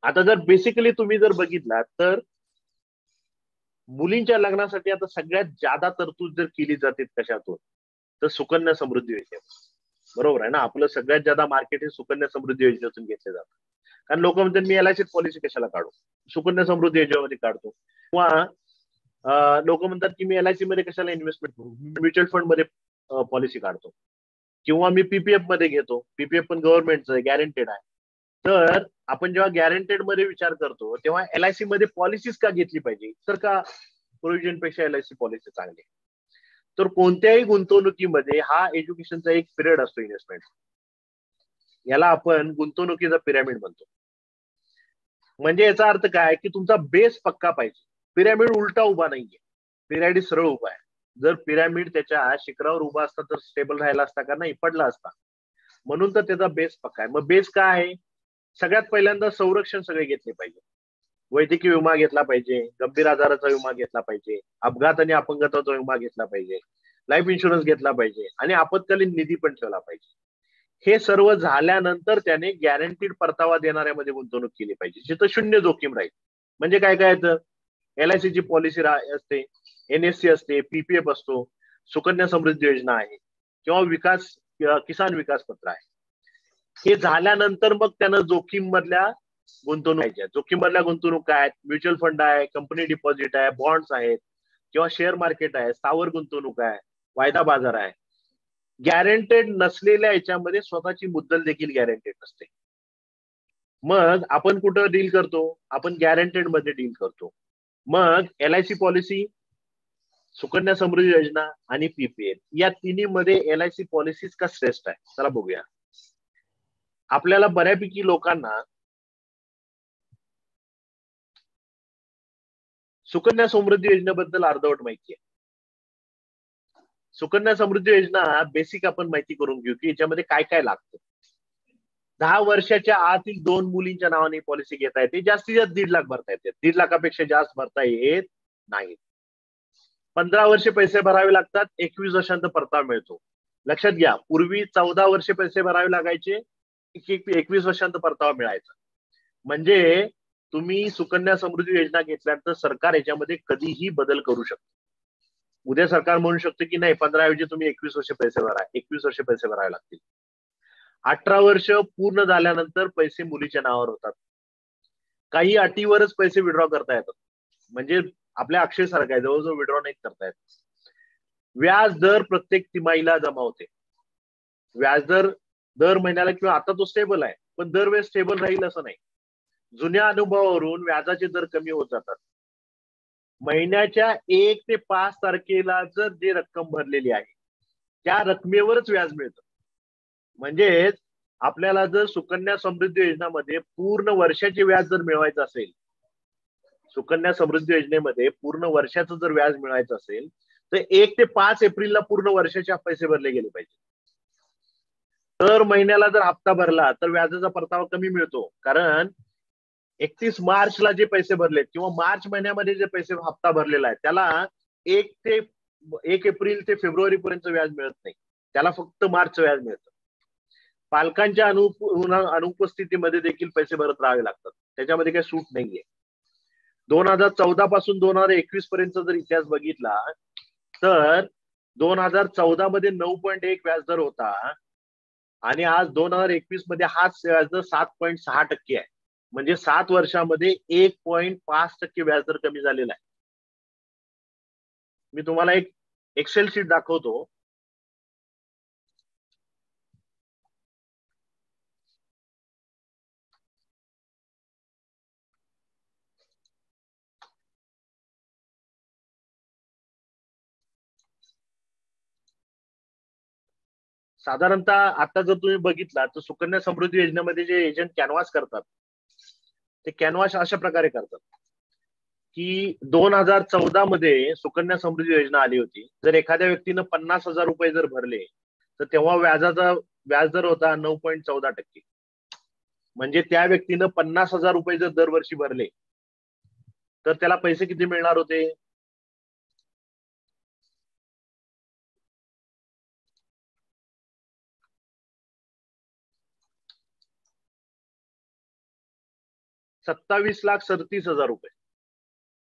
आता जर बेसिकली तुम्ही जर बघितलात तर मुलींच्या लग्नासाठी आता सगळ्यात जादा तरतूद जर केली जाते कशातून, तर सुकन्या समृद्धी योजने, बरोबर आहे ना. आपलं सगळ्यात जादा मार्केट हे सुकन्या समृद्धी योजनेतून घेतले जातं. कारण लोक म्हणतात मी एलआयसी पॉलिसी कशाला काढू, सुकन्या समृद्धी योजनेमध्ये काढतो. किंवा लोक म्हणतात की मी एलआयसी मध्ये कशाला इन्व्हेस्टमेंट करू, म्युच्युअल फंड मध्ये पॉलिसी काढतो, किंवा मी पीपीएफ मध्ये घेतो. पीपीएफ पण गव्हर्नमेंटचं आहे, गॅरंटेड आहे. तर आपण जेव्हा गॅरंटेड मध्ये विचार करतो तेव्हा एलआयसी मध्ये पॉलिसीज का घेतली पाहिजे, तर का प्रोव्हिजन पेक्षा एलआयसी पॉलिसी चांगली. तर कोणत्याही गुंतवणुकीमध्ये हा एज्युकेशनचा एक पिरियड असतो इन्व्हेस्टमेंट, याला आपण गुंतवणुकीचा पिरामिड म्हणतो. म्हणजे याचा अर्थ काय की तुमचा बेस पक्का पाहिजे. पिरामिड उलटा उभा नाहीये, पिरामिड सरळ उभा आहे. जर पिरामिड त्याच्या शिखरावर उभा असता तर स्टेबल राहिला असता का, नाही, पडला असता. म्हणून तर त्याचा बेस पक्का आहे. मग बेस काय आहे, सगळ्यात पहिल्यांदा संरक्षण सगळे घेतले पाहिजे. वैद्यकीय विमा घेतला पाहिजे, गंभीर आजाराचा विमा घेतला पाहिजे, अपघात आणि अपंगत्वाचा विमा घेतला पाहिजे, लाईफ इन्शुरन्स घेतला पाहिजे आणि आपत्कालीन निधी पण ठेवला पाहिजे. हे सर्व झाल्यानंतर त्याने गॅरंटीड परतावा देणाऱ्यामध्ये गुंतवणूक केली पाहिजे, जिथं शून्य जोखीम राहील. म्हणजे काय काय येतं, एलआयसीची पॉलिसी असते, एनएससी असते, पीपीएफ असतो, सुकन्या समृद्धी योजना आहे, किंवा किसान विकास पत्र आहे. हे झाल्यानंतर मग त्यानं जोखीम मधल्या गुंतवणूक, जोखीम मधल्या गुंतवणूक काय, म्युच्युअल फंड आहे, कंपनी डिपॉझिट आहे, बॉन्ड्स आहेत, किंवा शेअर मार्केट आहे, स्थावर गुंतवणूक आहे, वायदा बाजार आहे. गॅरंटेड नसलेल्या याच्यामध्ये स्वतःची मुद्दल देखील गॅरंटेड नसते. मग आपण कुठं डील करतो, आपण गॅरंटेड मध्ये डील करतो. मग एलआयसी पॉलिसी, सुकन्या समृद्धी योजना आणि पीपीएफ या तिन्ही मध्ये एलआयसी पॉलिसीज का श्रेष्ठ आहे, चला बघूया. आपल्याला बऱ्यापैकी लोकांना सुकन्या समृद्धी योजनेबद्दल अर्धवट माहिती आहे. सुकन्या समृद्धी योजना बेसिक आपण माहिती करून घेऊ की याच्यामध्ये काय काय लागतं. 10 वर्षाच्या आतील 2 मुलींच्या नावाने पॉलिसी घेता येते, जास्तीत जास्त 1.5 लाख भरता येते, 1.5 लाखापेक्षा जास्त भरता येत नाही. 15 वर्षे पैसे भरावे लागतात, 21 वर्षांत परतावा मिळतो. लक्षात घ्या, पूर्वी 14 वर्षे पैसे भरावे लागायचे, 21 वर्षांत परतावा मिळायचा. म्हणजे तुम्ही सुकन्या समृद्धी योजना घेतल्यानंतर सरकार याच्यामध्ये कधीही बदल करू शकतो. उद्या सरकार म्हणू शकते की नाही, 15 ऐवजी तुम्ही 21 वर्ष पैसे भरा, 21 वर्ष पैसे भरावे लागतील. 18 वर्ष पूर्ण झाल्यानंतर पैसे मुलीच्या नावावर होतात. काही अटीवरच पैसे विड्रॉ करता येतात, म्हणजे आपल्या अक्षय सारखं आहे, जवळजवळ विड्रॉ नाही करता येत. व्याज दर प्रत्येक तिमाहीला जमा होते. व्याजदर दर महिन्याला, किंवा आता तो स्टेबल आहे, पण दरवेळेस स्टेबल राहील असं नाही. जुन्या अनुभवावरून व्याजाचे दर कमी होत जातात. महिन्याच्या 1 ते 5 तारखेला जर जे रक्कम भरलेली आहे त्या रकमेवरच व्याज मिळतं. म्हणजेच आपल्याला जर सुकन्या समृद्धी योजनेमध्ये पूर्ण वर्षाचे व्याज जर मिळवायचं असेल, सुकन्या समृद्धी योजनेमध्ये पूर्ण वर्षाचं जर व्याज मिळवायचं असेल तर 1 ते 5 एप्रिलला पूर्ण वर्षाचे पैसे भरले गेले पाहिजे. दर महिन्याला जर हप्ता भरला तर व्याजाचा परतावा कमी मिळतो, कारण 31 मार्चला जे पैसे भरलेत किंवा मार्च महिन्यामध्ये जे पैसे हप्ता भरलेला आहे त्याला 1 एप्रिल ते फेब्रुवारी पर्यंत व्याज मिळत नाही, त्याला फक्त मार्च व्याज मिळतं. पालकांच्या अनुपस्थितीमध्ये देखील पैसे भरत राहावे लागतात, त्याच्यामध्ये काही सूट नाहीये. 2014 पासून 2021 पर्यंत जर इतिहास बघितला तर 2014 मध्ये 9.1 व्याजदर होता आणि आज 2021 मध्ये हाच व्याजदर 7.6% आहे. म्हणजे 7 वर्षामध्ये 1.5% व्याजदर कमी झालेला आहे. मी तुम्हाला एक एक्सेल शीट दाखवतो. साधारणतः आता जर तुम्ही बघितला तर सुकन्या समृद्धी योजनेमध्ये जे एजंट कॅनव्हास करतात ते कॅनव्हास अशा प्रकारे करतात की 2014 मध्ये सुकन्या समृद्धी योजना आली होती. जर एखाद्या व्यक्तीनं 50,000 रुपये जर भरले तर तेव्हा व्याजदर होता 9.14%. म्हणजे त्या व्यक्तीनं 50,000 रुपये जर दरवर्षी भरले तर त्याला पैसे किती मिळणार होते, 27,37,000 रुपये.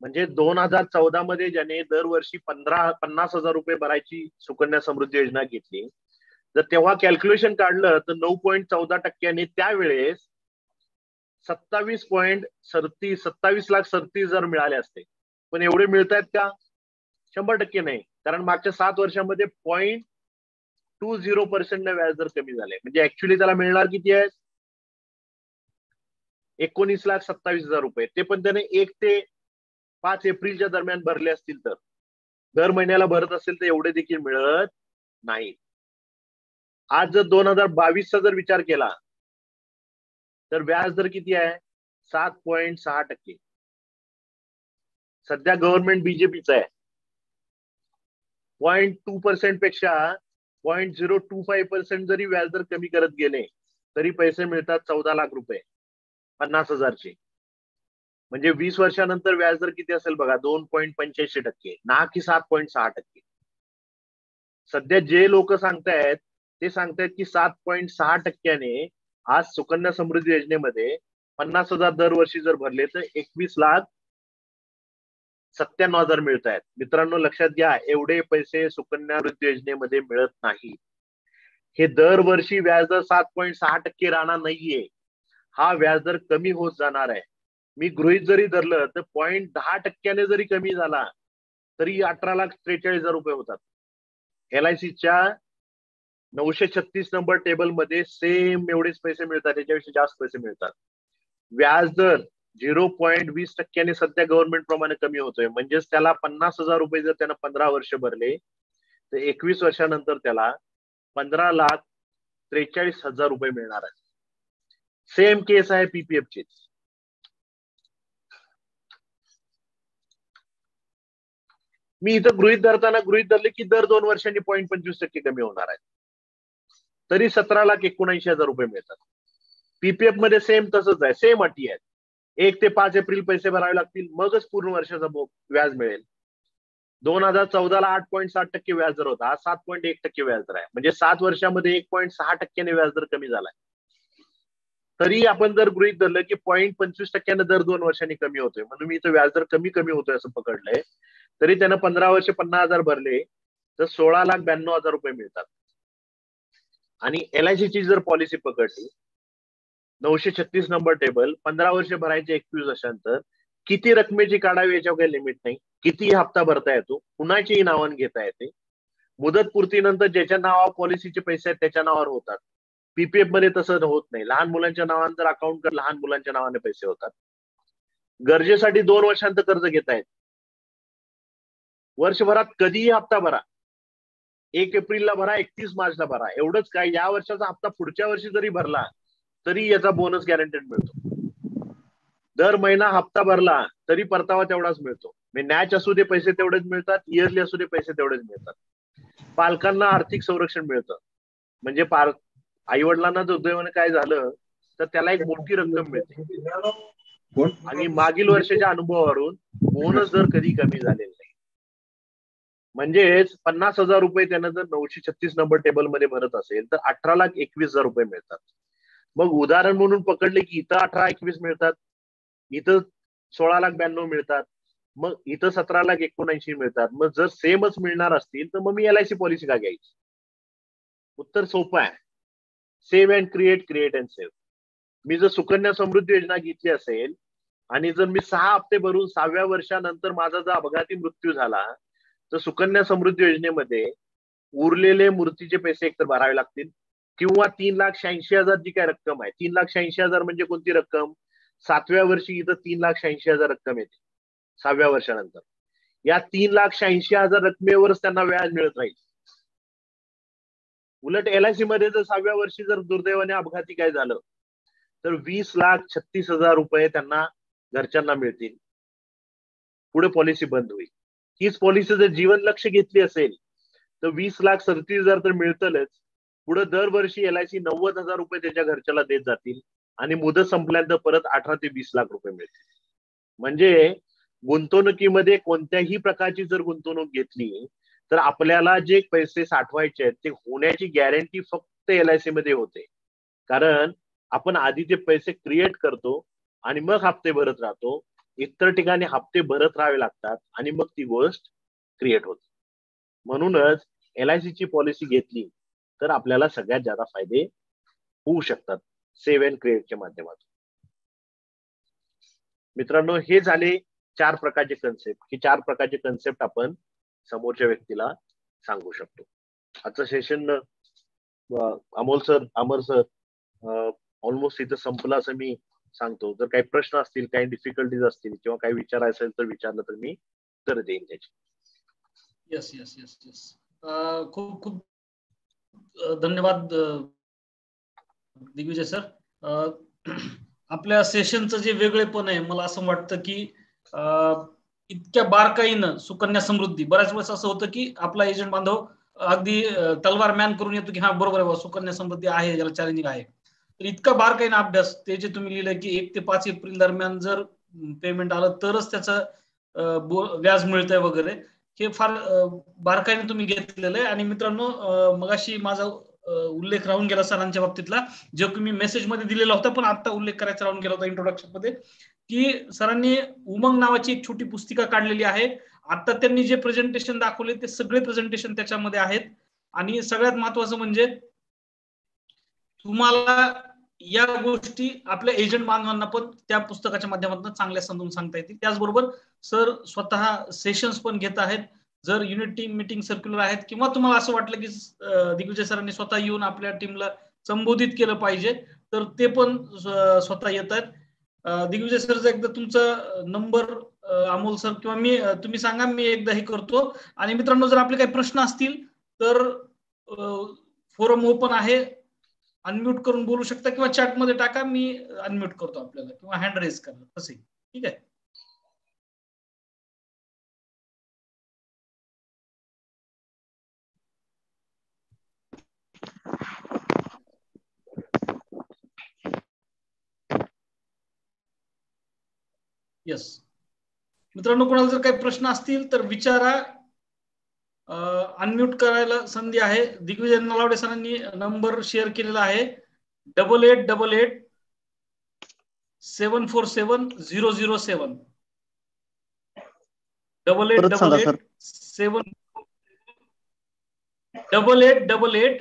म्हणजे 2014 मध्ये ज्याने दरवर्षी 50,000 रुपये भरायची सुकन्या समृद्धी योजना घेतली, जर तेव्हा कॅल्क्युलेशन काढलं तर 9.14% त्यावेळेस 27,37,000 मिळाले असते. पण एवढे मिळत आहेत का? 100% नाही. कारण मागच्या 7 वर्षामध्ये 0.20% व्याजदर कमी झाले. म्हणजे ऍक्च्युली त्याला मिळणार किती आहे? 19,27,000 रुपये. ते पण त्याने 1 ते 5 एप्रिलच्या दरम्यान भरले असतील तर. दर महिन्याला भरत असेल तर एवढे देखील मिळत नाही. आज जर 2022चा जर विचार केला तर व्याज दर किती आहे? 7.6%. सध्या गव्हर्नमेंट बीजेपीचं आहे. 0.2% पेक्षा 0.025% जरी व्याजदर कमी करत गेले तरी पैसे मिळतात 14 लाख रुपये 50,000चे. म्हणजे 20 वर्षानंतर व्याजदर किती असेल बघा? 2.85%, ना की 7.6%. सध्या जे लोक सांगतायत ते सांगतायत की 7.6%ने आज सुकन्या समृद्धी योजनेमध्ये 50,000 दरवर्षी जर भरले तर 21,97,000 मिळत आहेत. मित्रांनो लक्षात घ्या, एवढे पैसे सुकन्या समृद्धी योजनेमध्ये मिळत नाही. हे दरवर्षी व्याजदर 7.6% राहणार नाहीये. हा व्याजदर कमी होत जाणार आहे. मी गृहीत जरी धरलं तर 0.10% जरी कमी झाला तरी 18,43,000 रुपये होतात. LICच्या 936 नंबर टेबल मध्ये सेम एवढेच पैसे मिळतात, त्याच्यापेक्षा जास्त पैसे मिळतात. व्याजदर 0.20%ने सध्या गव्हर्नमेंट प्रमाणे कमी होतोय. म्हणजेच त्याला 50,000 रुपये जर त्यानं 15 वर्ष भरले तर 21 वर्षानंतर त्याला 15,43,000 रुपये मिळणार आहे. सेम केस आहे PPF ची. मी इथं गृहीत धरले की दर 2 वर्षांनी 0.25% कमी होणार आहे. तरी 17,79,000 रुपये मिळतात. PPF मध्ये सेम तसंच आहे, सेम अटी आहेत. 1 ते 5 एप्रिल पैसे भरावे लागतील, मगच पूर्ण वर्षाचा व्याज मिळेल. 2014ला 8.7% व्याजदर होता, आज 7.1% व्याजदर आहे. म्हणजे 7 वर्षामध्ये 1.6%ने व्याजदर कमी झालाय. तरी आपण जर गृहीत धरलं की 0.25%ने दर 2 वर्षांनी कमी होतोय, म्हणून मी इथं व्याजदर कमी होतोय असं पकडलंय. तरी त्यानं 15 वर्ष 50,000 भरले तर 16,92,000 रुपये मिळतात. आणि LICची जर पॉलिसी पकडली 936 नंबर टेबल, 15 वर्ष भरायचे 21 वर्षांतर, किती रकमेची काढावी याच्यावर काही लिमिट नाही. किती हप्ता भरता येतो, कुणाच्याही नावाने घेता येते. मुदत पूर्तीनंतर ज्याच्या नावावर पॉलिसीचे पैसे आहेत त्याच्या नावावर होतात. PPF मध्ये तसं होत नाही. लहान मुलांच्या नावाने जर अकाउंट कर, लहान मुलांच्या नावाने पैसे होतात. गरजेसाठी 2 वर्षांत कर्ज घेतायत. वर्षभरात कधीही हप्ता भरा, 1 एप्रिलला भरा, 31 मार्चला भरा. एवढंच काय, या वर्षाचा हप्ता पुढच्या वर्षी जरी भरला तरी याचा बोनस गॅरंटेड मिळतो. दर महिना हप्ता भरला तरी परतावा तेवढाच मिळतो. नॅच असू दे पैसे तेवढेच मिळतात, इयरली असू दे पैसे तेवढेच मिळतात. पालकांना आर्थिक संरक्षण मिळतं. म्हणजे आई वडिलांना दुर्दैवाने काय झालं तर त्याला एक मोठी रक्कम मिळते. आणि मागील वर्षाच्या अनुभवावरून बोनस दर कधी कमी झालेला नाही. म्हणजेच 50,000 रुपये त्यानं जर 936 नंबर टेबल मध्ये भरत असेल तर 18,21,000 रुपये मिळतात. मग उदाहरण म्हणून पकडले की इथं 18,21 मिळतात, इथं 16,92,000 मिळतात, मग इथं 17,79,000 मिळतात. मग जर सेमच मिळणार असतील तर मग मी LIC पॉलिसी का घ्यायची? उत्तर सोपं आहे. Save and create and save. मी जर सुकन्या समृद्धी योजना घेतली असेल आणि जर मी 6 हप्ते भरून 6व्या वर्षानंतर माझा जर अपघाती मृत्यू झाला तर सुकन्या समृद्धी योजनेमध्ये उरलेले मूर्तीचे पैसे एकतर भरावे लागतील किंवा 3,86,000 जी काय रक्कम आहे, 3,86,000 म्हणजे कोणती रक्कम? 7व्या वर्षी इथं 3,86,000 रक्कम येते 6व्या वर्षानंतर. या 3,86,000 रकमेवरच त्यांना व्याज मिळत राहील. उलट LIC मध्ये जर 6व्या वर्षी जर दुर्दैवाने अपघाती काय झालं तर 20,36,000 रुपये त्यांना घरच्यांना मिळतील. पुढे पॉलिसी बंद होईल. हीच पॉलिसी जर जीवन लक्ष घेतली असेल तर 20,37,000 तर मिळतलच. पुढे दरवर्षी LIC 90,000 रुपये त्याच्या घरच्याला देत जातील आणि मुदत संपल्यानंतर परत 18 ते 20 लाख रुपये मिळतील. म्हणजे गुंतवणुकीमध्ये कोणत्याही प्रकारची जर गुंतवणूक घेतली तर आपल्याला जे पैसे साठवायचे आहेत ते होण्याची गॅरंटी फक्त LIC मध्ये होते. कारण आपण आधी ते पैसे क्रिएट करतो आणि मग हप्ते भरत राहतो. इतर ठिकाणी हप्ते भरत राहावे लागतात आणि मग ती गोष्ट क्रिएट होते. म्हणूनच LIC ची पॉलिसी घेतली तर आपल्याला सगळ्यात जास्त फायदे होऊ शकतात सेव्ह अँड क्रिएटच्या माध्यमातून. मित्रांनो, हे झाले 4 प्रकारचे कन्सेप्ट. ही 4 प्रकारचे कन्सेप्ट आपण समोरच्या व्यक्तीला सांगू शकतो. आजचं सेशन अमोल सर, अमर सर, ऑलमोस्ट इथं संपलं असं मी सांगतो. जर काही प्रश्न असतील, काही डिफिकल्टीज असतील किंवा काही विचारायचं असेल तर विचारलं तर मी उत्तर देईन त्याची. यस यस यस यस खूप खूप धन्यवाद दिग्विजय सर. आपल्या सेशनचं जे वेगळेपण आहे, मला असं वाटतं की इतक्या बारकाईनं सुकन्या समृद्धी, बऱ्याच वेळेस असं होतं की आपला एजंट बांधव अगदी तलवार मॅन करून येतो की हा बरोबर आहे, सुकन्या समृद्धी आहे, याला चॅलेंजिंग आहे. तर इतका बारकाईनं अभ्यास, ते जे तुम्ही लिहिलं की 1 ते 5 एप्रिल दरम्यान जर पेमेंट आलं तरच त्याचं व्याज मिळतंय वगैरे, हे फार बारकाईने तुम्ही घेतलेलं आहे. आणि मित्रांनो, मगाशी माझा उल्लेख राहून गेला सरांच्या बाबतीतला, जो की मी मेसेजमध्ये दिलेला होता, पण आता उल्लेख करायचा राहून गेला होता इंट्रोडक्शन मध्ये, की सरांनी उमंग नावाची एक छोटी पुस्तिका काढलेली आहे. आता त्यांनी जे प्रेझेंटेशन दाखवले ते सगळे प्रेझेंटेशन त्याच्यामध्ये आहेत. आणि सगळ्यात महत्वाचं म्हणजे तुम्हाला या गोष्टी आपल्या एजंट बांधवांना पण त्या पुस्तकाच्या माध्यमातून चांगल्या समजून सांगता येतील. त्याचबरोबर सर स्वतः सेशन्स पण घेत आहेत. जर युनिट टीम मीटिंग सर्क्युलर आहेत किंवा तुम्हाला असं वाटलं की दिग्विजय सरांनी स्वतः येऊन आपल्या टीमला संबोधित केलं पाहिजे, तर ते पण स्वतः येत आहेत. दिग्विजय सर, एकदा तुमचा नंबर अमोल सर किंवा मी, तुम्ही सांगा, मी एकदा हे करतो. आणि मित्रांनो, जर आपले काही प्रश्न असतील तर फोरम ओपन आहे, अनम्यूट करून बोलू शकता किंवा चॅट मध्ये टाका, मी अनम्यूट करतो आपल्याला, किंवा हँड रेज करा, तसे. ठीक आहे. येस मित्रांनो, कोणाला जर काही प्रश्न असतील तर विचारा. अनम्यूट करायला संधी आहे. दिग्विजय नलावडे सरांनी नंबर शेअर केलेला आहे, 8888747007. 8888 8888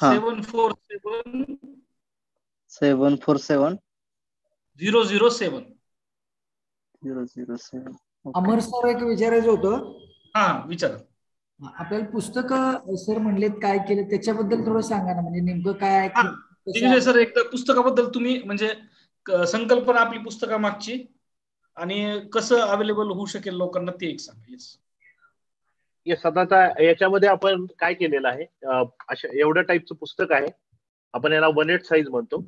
747 747 007. 007. अमर सर, एक विचारायचं होतं. हा, विचारा. आपल्याला पुस्तक सर म्हणलेत काय केलं त्याच्याबद्दल थोडं सांगा ना, म्हणजे नेमकं काय आहे. दिग्विजय सर, एकदा पुस्तकाबद्दल तुम्ही, म्हणजे संकल्पना आपली पुस्तकामागची आणि कसं अवेलेबल होऊ शकेल लोकांना, ते एक सांगा. येस येस आता याच्यामध्ये आपण काय केलेलं आहे, अशा एवढ्या टाईपचं पुस्तक आहे. आपण याला 1/8 साईज म्हणतो.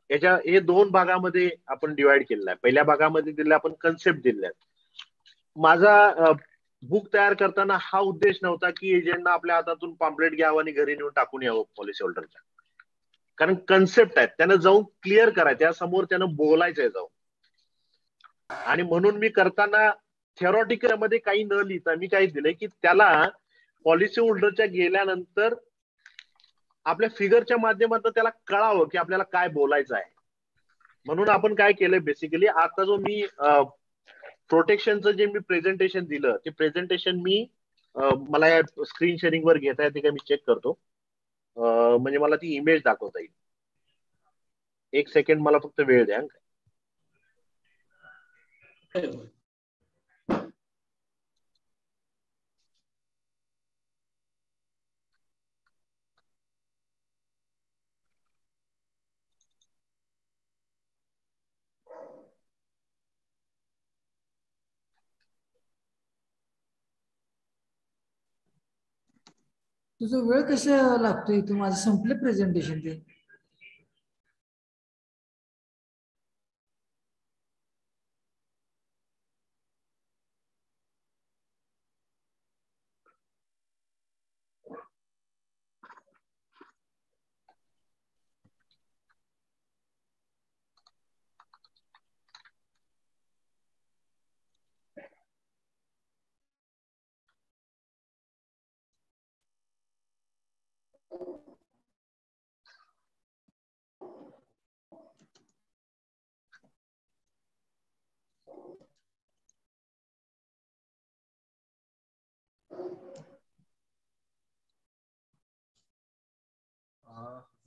याच्या हे 2 भागामध्ये आपण डिवाइड केलेलं आहे. पहिल्या भागामध्ये दिले आपण कन्सेप्ट दिले आहेत. माझा बुक तयार करताना हा उद्देश नव्हता की एजंटना आपल्या हातातून पॅम्पलेट घ्यावं आणि घरी नेऊन टाकून यावं पॉलिसी होल्डरच्या. कारण कन्सेप्ट आहेत, त्यानं जाऊन क्लिअर करायचं, त्यासमोर त्यानं बोलायचंय जाऊन. आणि म्हणून मी करताना थिअरॉटिकल मध्ये काही न लिहिता मी काय दिलंय की त्याला पॉलिसी होल्डरच्या गेल्यानंतर आपल्या फिगरच्या माध्यमातून त्याला कळावं की आपल्याला काय बोलायचं आहे. म्हणून आपण काय केलंय, बेसिकली आता जो मी प्रोटेक्शनचं जे मी प्रेझेंटेशन दिलं, ते प्रेझेंटेशन मी मला या स्क्रीन शेअरिंग वर घेता येते का मी चेक करतो, म्हणजे मला ती इमेज दाखवता येईल. 1 सेकंड मला फक्त वेळ द्या. तुझं वेळ कसं लागतोय, तू माझं संपलं प्रेझेंटेशन ते.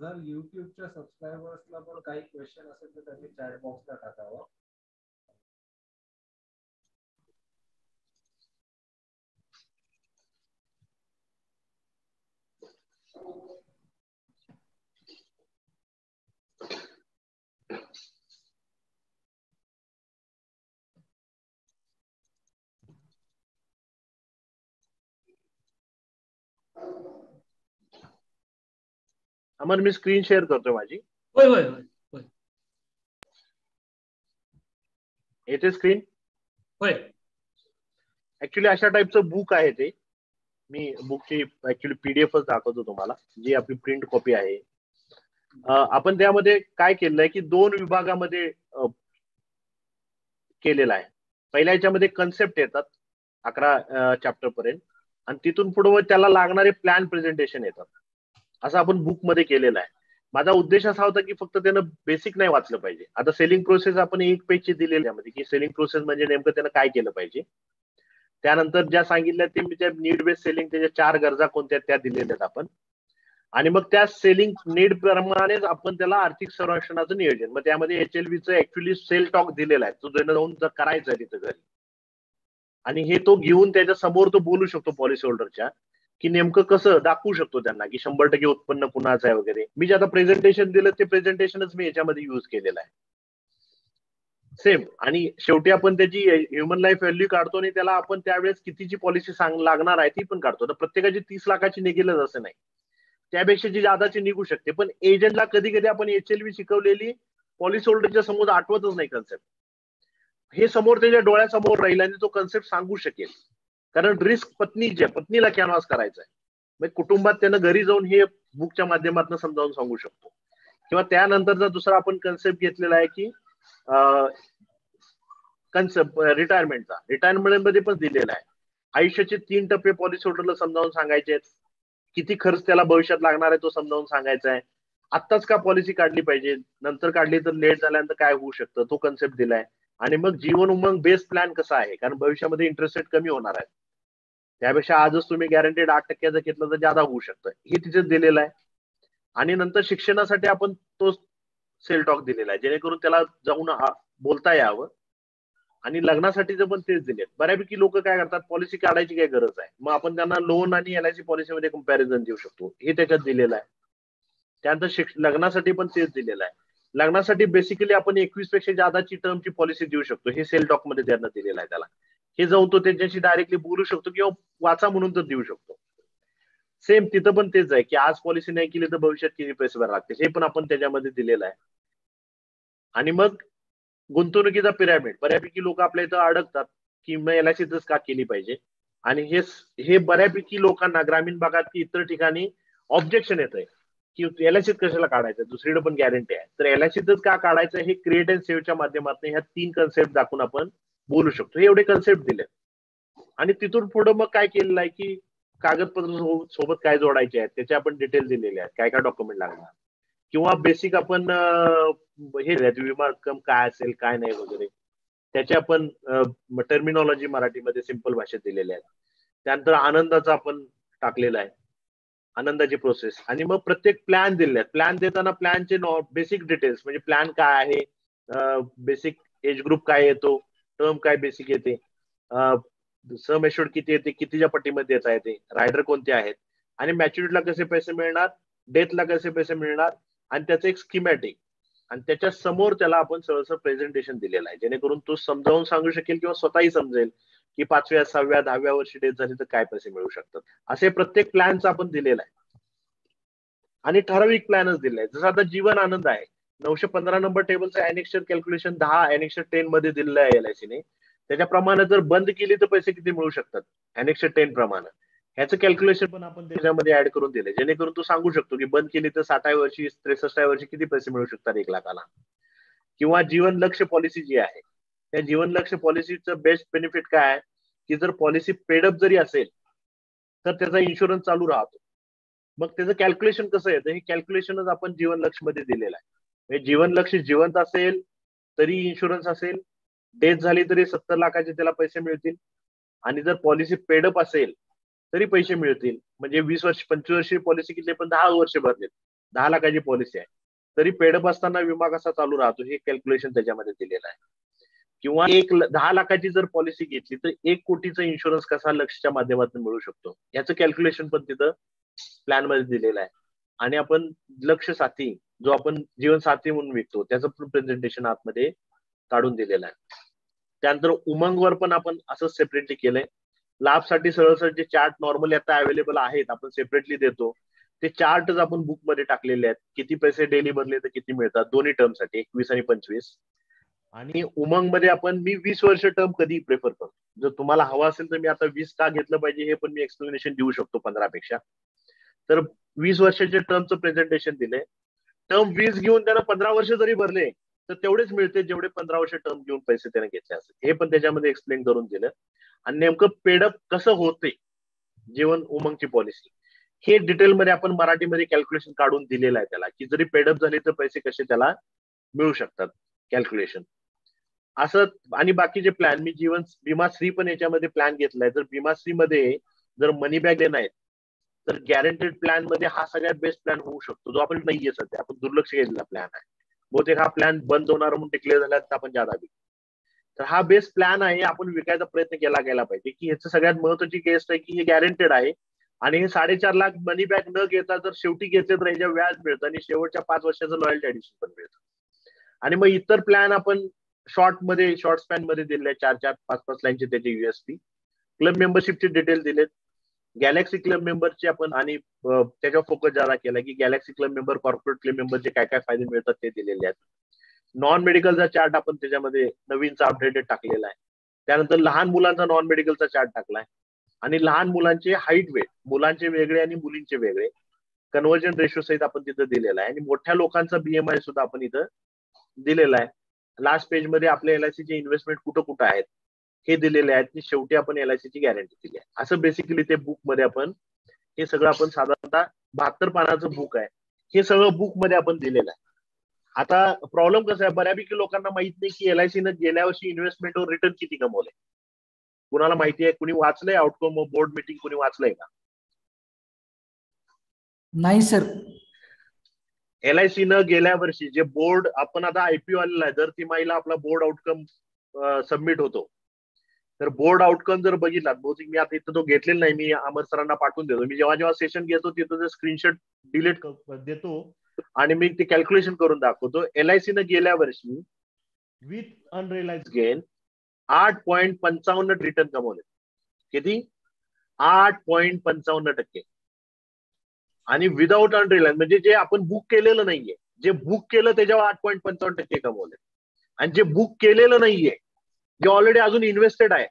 जर युट्यूबच्या सबस्क्रायबर्सला पण काही क्वेश्चन असेल तर त्यांनी चॅट बॉक्सला टाकावं. अमर, मी स्क्रीन शेअर करतोय माझी. होय होय होय येते स्क्रीन. होय. ऍक्च्युली अशा टाईपचं बुक आहे ते. मी बुकची ऍक्च्युली पीडीएफच दाखवतो तुम्हाला, जी आपली प्रिंट कॉपी आहे. आपण त्यामध्ये काय केलंय की 2 विभागामध्ये केलेला आहे. पहिल्या याच्यामध्ये कन्सेप्ट येतात 11 चॅप्टर पर्यंत, आणि तिथून पुढे त्याला लागणारे प्लॅन प्रेझेंटेशन येतात. असं आपण बुक मध्ये केलेलं आहे. माझा उद्देश असा होता की फक्त त्यानं बेसिक नाही वाचलं पाहिजे. आता सेलिंग प्रोसेस आपण 1 पेजची दिलेली आहे की सेलिंग प्रोसेस म्हणजे नेमकं त्यानं काय केलं पाहिजे. त्यानंतर ज्या सांगितल्या ते मी त्या नीड बेस्ड सेलिंग, त्याच्या 4 गरजा कोणत्या त्या दिलेल्या आहेत आपण. आणि मग त्या सेलिंग नीड प्रमाणेच आपण त्याला आर्थिक सर्वेक्षणाचं नियोजन, मग त्यामध्ये HLVचं ऍक्च्युली सेल टॉक दिलेला आहे, तो त्यानं जाऊन जर करायचा आहे तिथं घरी, आणि हे तो घेऊन त्याच्या समोर तो बोलू शकतो पॉलिसी होल्डरच्या, की नेमकं कसं दाखवू शकतो त्यांना की 100% उत्पन्न कुणाचं आहे वगैरे. मी जे आता प्रेझेंटेशन दिलं ते प्रेझेंटेशनच मी याच्यामध्ये युज केलेलं आहे सेम. आणि शेवटी आपण त्याची ह्युमन लाईफ व्हॅल्यू काढतो आणि त्याला आपण त्यावेळेस कितीची पॉलिसी लागणार आहे ती पण काढतो. तर प्रत्येकाची 30 लाखाची निघेलच असं नाही, त्यापेक्षा जी जादाची निघू शकते. पण एजंटला कधी कधी आपण HLV शिकवलेली पॉलिसी होल्डरच्या समोर आठवतच नाही कन्सेप्ट. हे समोर त्याच्या डोळ्यासमोर राहील आणि तो कन्सेप्ट सांगू शकेल, कारण रिस्क पत्नीला कॅनव्हास करायचा आहे. म्हणजे कुटुंबात त्यानं घरी जाऊन हे बुकच्या माध्यमातून समजावून सांगू शकतो. किंवा त्यानंतरचा दुसरा आपण कन्सेप्ट घेतलेला आहे की कन्सेप्ट रिटायरमेंटचा. रिटायरमेंटमध्ये पण दिलेला आहे आयुष्याचे 3 टप्पे पॉलिसी होल्डरला समजावून सांगायचे आहेत. किती खर्च त्याला भविष्यात लागणार आहे तो समजावून सांगायचा आहे. आत्ताच का पॉलिसी काढली पाहिजे, नंतर काढली तर लेट झाल्यानंतर काय होऊ शकतं, तो कन्सेप्ट दिलाय. आणि मग जीवन उमंग बेस्ट प्लॅन कसा आहे, कारण भविष्यामध्ये इंटरेस्ट रेट कमी होणार आहे, त्यापेक्षा आजच तुम्ही गॅरंटेड 8% घेतलं तर जादा होऊ शकतं, हे तिथे दिलेलं आहे. आणि नंतर शिक्षणासाठी आपण तो सेल टॉक दिलेला आहे, जेणेकरून त्याला जाऊन बोलता यावं. आणि लग्नासाठीचं पण तेच दिले. बऱ्यापैकी लोक काय करतात, पॉलिसी काढायची काय गरज आहे, मग आपण त्यांना लोन आणि LIC पॉलिसीमध्ये कम्पॅरिझन देऊ शकतो, हे त्याच्यात दिलेलं आहे. त्यानंतर लग्नासाठी पण तेच दिलेलं आहे. लग्नासाठी बेसिकली आपण 21 पेक्षा जादाची टर्मची पॉलिसी देऊ शकतो, हे सेल टॉक मध्ये त्यांना दिलेलं आहे. त्याला हे जाऊन तो त्यांच्याशी डायरेक्टली बोलू शकतो किंवा वाचा म्हणून तर देऊ शकतो. सेम तिथं पण तेच आहे की आज पॉलिसी नाही केली तर भविष्यात किती पैसे भरावे लागते, हे पण आपण त्याच्यामध्ये दिलेलं आहे. आणि मग गुंतवणुकीचा पिरॅमिड, बऱ्यापैकी लोक आपल्या इथं अडकतात की मग LICच का केली पाहिजे. आणि हे बऱ्यापैकी लोकांना ग्रामीण भागात की इतर ठिकाणी ऑब्जेक्शन येत आहे की LICच कशाला काढायचं, दुसरीकडे पण गॅरंटी आहे, तर LICच का काढायचं, हे क्रिएट अँड सेव्हच्या माध्यमातून ह्या 3 कन्सेप्ट दाखवून आपण बोलू शकतो. हे एवढे कन्सेप्ट दिले. आणि तिथून पुढे मग काय केलेलं आहे की कागदपत्र सोबत काय जोडायचे आहेत त्याचे आपण डिटेल दिलेले आहेत, काय काय डॉक्युमेंट लागणार, किंवा बेसिक आपण हे विमा रक्कम काय असेल काय नाही वगैरे त्याचे आपण टर्मिनॉलॉजी मराठीमध्ये सिंपल भाषेत दिलेले आहेत. त्यानंतर आनंदाचा आपण टाकलेला आहे, आनंदाची प्रोसेस. आणि मग प्रत्येक प्लॅन दिलेले आहेत. प्लॅन देताना प्लॅनचे बेसिक डिटेल्स, म्हणजे प्लॅन काय आहे, बेसिक एज ग्रुप काय येतो, टर्म काय बेसिक येते, सम एश्युर्ड किती येते, कितीच्या पट्टीमध्ये देता येते, रायडर कोणते आहेत, आणि मॅच्युरिटीला कसे पैसे मिळणार, डेथला कसे पैसे मिळणार, आणि त्याचं एक स्कीमॅटिक. आणि त्याच्या समोर त्याला आपण सहसा प्रेझेंटेशन दिलेलं आहे, जेणेकरून तो समजावून सांगू शकेल किंवा स्वतःही समजेल की 5व्या 6व्या 10व्या वर्षी डेथ झाली तर काय पैसे मिळू शकतात. असे प्रत्येक प्लॅनचा आपण दिलेला आहे. आणि ठराविक प्लॅनच दिले आहे. जसं आता जीवन आनंद आहे, 915 नंबर टेबलचं एनेक्स्चर कॅल्क्युलेशन 10 एनेक्स्चर 10 मध्ये दिलेलं आहे LICने. त्याच्याप्रमाणे जर बंद केली तर पैसे किती मिळू शकतात एनेक्स्चर 10 प्रमाणे, ह्याचं कॅल्क्युलेशन पण आपण त्याच्यामध्ये ऍड करून दिले, जेणेकरून तो सांगू शकतो की बंद केली तर 60व्या वर्षी 63व्या वर्षी किती पैसे मिळू शकतात 1 लाखाला. किंवा जीवन लक्ष पॉलिसी जी आहे, त्या जीवन लक्ष पॉलिसीचं बेस्ट बेनिफिट काय आहे की जर पॉलिसी पेडअप जरी असेल तर त्याचा इन्शुरन्स चालू राहतो. मग त्याचं कॅल्क्युलेशन कसं येतं, हे कॅल्क्युलेशनच आपण जीवन लक्ष मध्ये दिलेलं आहे. म्हणजे जीवन लक्ष जिवंत असेल तरी इन्शुरन्स असेल, डेथ झाली तरी 70 लाखाचे त्याला पैसे मिळतील, आणि जर पॉलिसी पेडअप असेल तरी पैसे मिळतील. म्हणजे 20 वर्ष 25 वर्षी पॉलिसी किती पण 10 वर्ष भरले 10 लाखाची पॉलिसी आहे, तरी पेडअप असताना विमा कसा चालू राहतो हे कॅल्क्युलेशन त्याच्यामध्ये दिलेलं आहे. किंवा 10 लाखाची जर पॉलिसी घेतली तर 1 कोटीचा इन्शुरन्स कसा लक्षच्या माध्यमातून मिळू शकतो याचं कॅल्क्युलेशन पण तिथं प्लॅन मध्ये दिलेलं आहे. आणि आपण लक्ष साथी जो आपण जीवन साथी म्हणून विकतो त्याचं पण प्रेझेंटेशन आतमध्ये काढून दिलेलं आहे. त्यानंतर उमंगवर पण आपण असं सेपरेटली केलंय. लाभसाठी सरळ जे चार्ट नॉर्मली आता अवेलेबल आहेत आपण सेपरेटली देतो, ते चार्टच आपण बुक मध्ये टाकलेले आहेत. किती पैसे डेली भरले तर किती मिळतात दोन्ही टर्मसाठी 21 आणि 25. आणि उमंग मध्ये आपण मी 20 वर्ष टर्म कधी प्रेफर करतो. जर तुम्हाला हवा असेल तर मी आता 20 का घेतलं पाहिजे हे पण मी एक्सप्लेनेशन देऊ शकतो 15 पेक्षा. तर 20 वर्षाच्या टर्मचं प्रेझेंटेशन दिलंय. टर्म 20 घेऊन त्यानं 15 वर्ष जरी भरले तर तेवढेच मिळते जेवढे 15 वर्ष टर्म घेऊन पैसे त्याने घेतले असेल हे पण त्याच्यामध्ये एक्सप्लेन करून दिलं. आणि नेमकं पेडअप कसं होते जीवन उमंगची पॉलिसी हे डिटेलमध्ये आपण मराठीमध्ये कॅल्क्युलेशन काढून दिलेलं आहे त्याला, की जरी पेडअप झाले तर पैसे कसे त्याला मिळू शकतात कॅल्क्युलेशन असं. आणि बाकीचे प्लॅन मी जीवन भीमाश्री पण याच्यामध्ये प्लॅन घेतलाय. जर भीमाश्री मध्ये जर मनी बॅक देणार आहेत तर गॅरंटेड प्लॅन मध्ये हा सगळ्यात बेस्ट प्लॅन होऊ शकतो, जो आपण नाहीये सध्या, आपण दुर्लक्ष केलेला प्लॅन आहे. बहुतेक हा प्लॅन बंद होणार म्हणून डिक्लेअर झाला तर आपण जादा विकू. तर हा बेस्ट प्लॅन आहे, आपण विकायचा प्रयत्न केला गेला पाहिजे. की ह्याचं सगळ्यात महत्वाची केस आहे की हे गॅरंटेड आहे आणि हे 4.5 लाख मनी बॅक न घेता जर शेवटी घेतले तर ह्याच्या व्याज मिळतं आणि शेवटच्या 5 वर्षाचं लॉयल्टी ऍडिशन पण मिळतं. आणि मग इतर प्लॅन आपण शॉर्ट स्पॅन मध्ये दिले 4-4, 5-5 लाईनचे त्याचे युएसपी. क्लब मेंबरशिपचे डिटेल दिलेत. गॅलेक्सी क्लब मेंबरचे आपण आणि त्याच्यावर फोकस जादा केला की Galaxy club member corporate club मेंबरचे काय काय फायदे मिळतात ते दिलेले आहेत. नॉन मेडिकलचा चार्ट आपण त्याच्यामध्ये नवीनचा अपडेटेड टाकलेला आहे. त्यानंतर लहान मुलांचा नॉन मेडिकलचा चार्ट टाकलाय आणि लहान मुलांचे हाईट वेट मुलांचे वेगळे आणि मुलींचे वेगळे कन्व्हर्जन रेशो सहित आपण तिथं दिलेला आहे. आणि मोठ्या लोकांचा बीएमआय सुद्धा आपण इथं दिलेला आहे. लास्ट पेज मध्ये आपल्या एलआयसीचे इन्व्हेस्टमेंट कुठं कुठं आहेत हे दिलेले आहेत. शेवटी आपण एलआयसीची गॅरंटी दिली आहे. असं बेसिकली ते बुक मध्ये आपण हे सगळं आपण साधारणतः 72 पानाचं बुक आहे. हे सगळं बुक मध्ये आपण दिलेलं आहे. आता प्रॉब्लेम कसा आहे, बऱ्यापैकी लोकांना माहित नाही की एलआयसीनं गेल्या वर्षी इन्व्हेस्टमेंटवर रिटर्न किती कमवले. कुणाला माहिती आहे? कुणी वाचलंय आउटकम ऑफ बोर्ड मीटिंग? कुणी वाचलंय का? नाही सर. एलआयसीनं गेल्या वर्षी जे बोर्ड आपण आता आयपीओ आलेला आहे, दर तिमाहीला आपला बोर्ड आउटकम सबमिट होतो. तर बोर्ड आउटकम जर बघितला, बहुतेक मी आता इथं तो घेतलेला नाही, मी अमर सरांना पाठवून देतो. मी जेव्हा जेव्हा सेशन घेतो तिथं स्क्रीनशॉट डिलीट देतो आणि मी ते कॅल्क्युलेशन करून दाखवतो. एलआयसीनं गेल्या वर्षी विथ अनरिअलाइज गेन 8.55 रिटर्न कमवले. किती? 8.55%. आणि विदाऊट अनरिअलाइज म्हणजे जे आपण बुक केलेलं नाहीये, जे बुक केलं त्याच्यावर 8.55% कमवले. आणि जे बुक केलेलं नाहीये, जे ऑलरेडी अजून इन्व्हेस्टेड आहे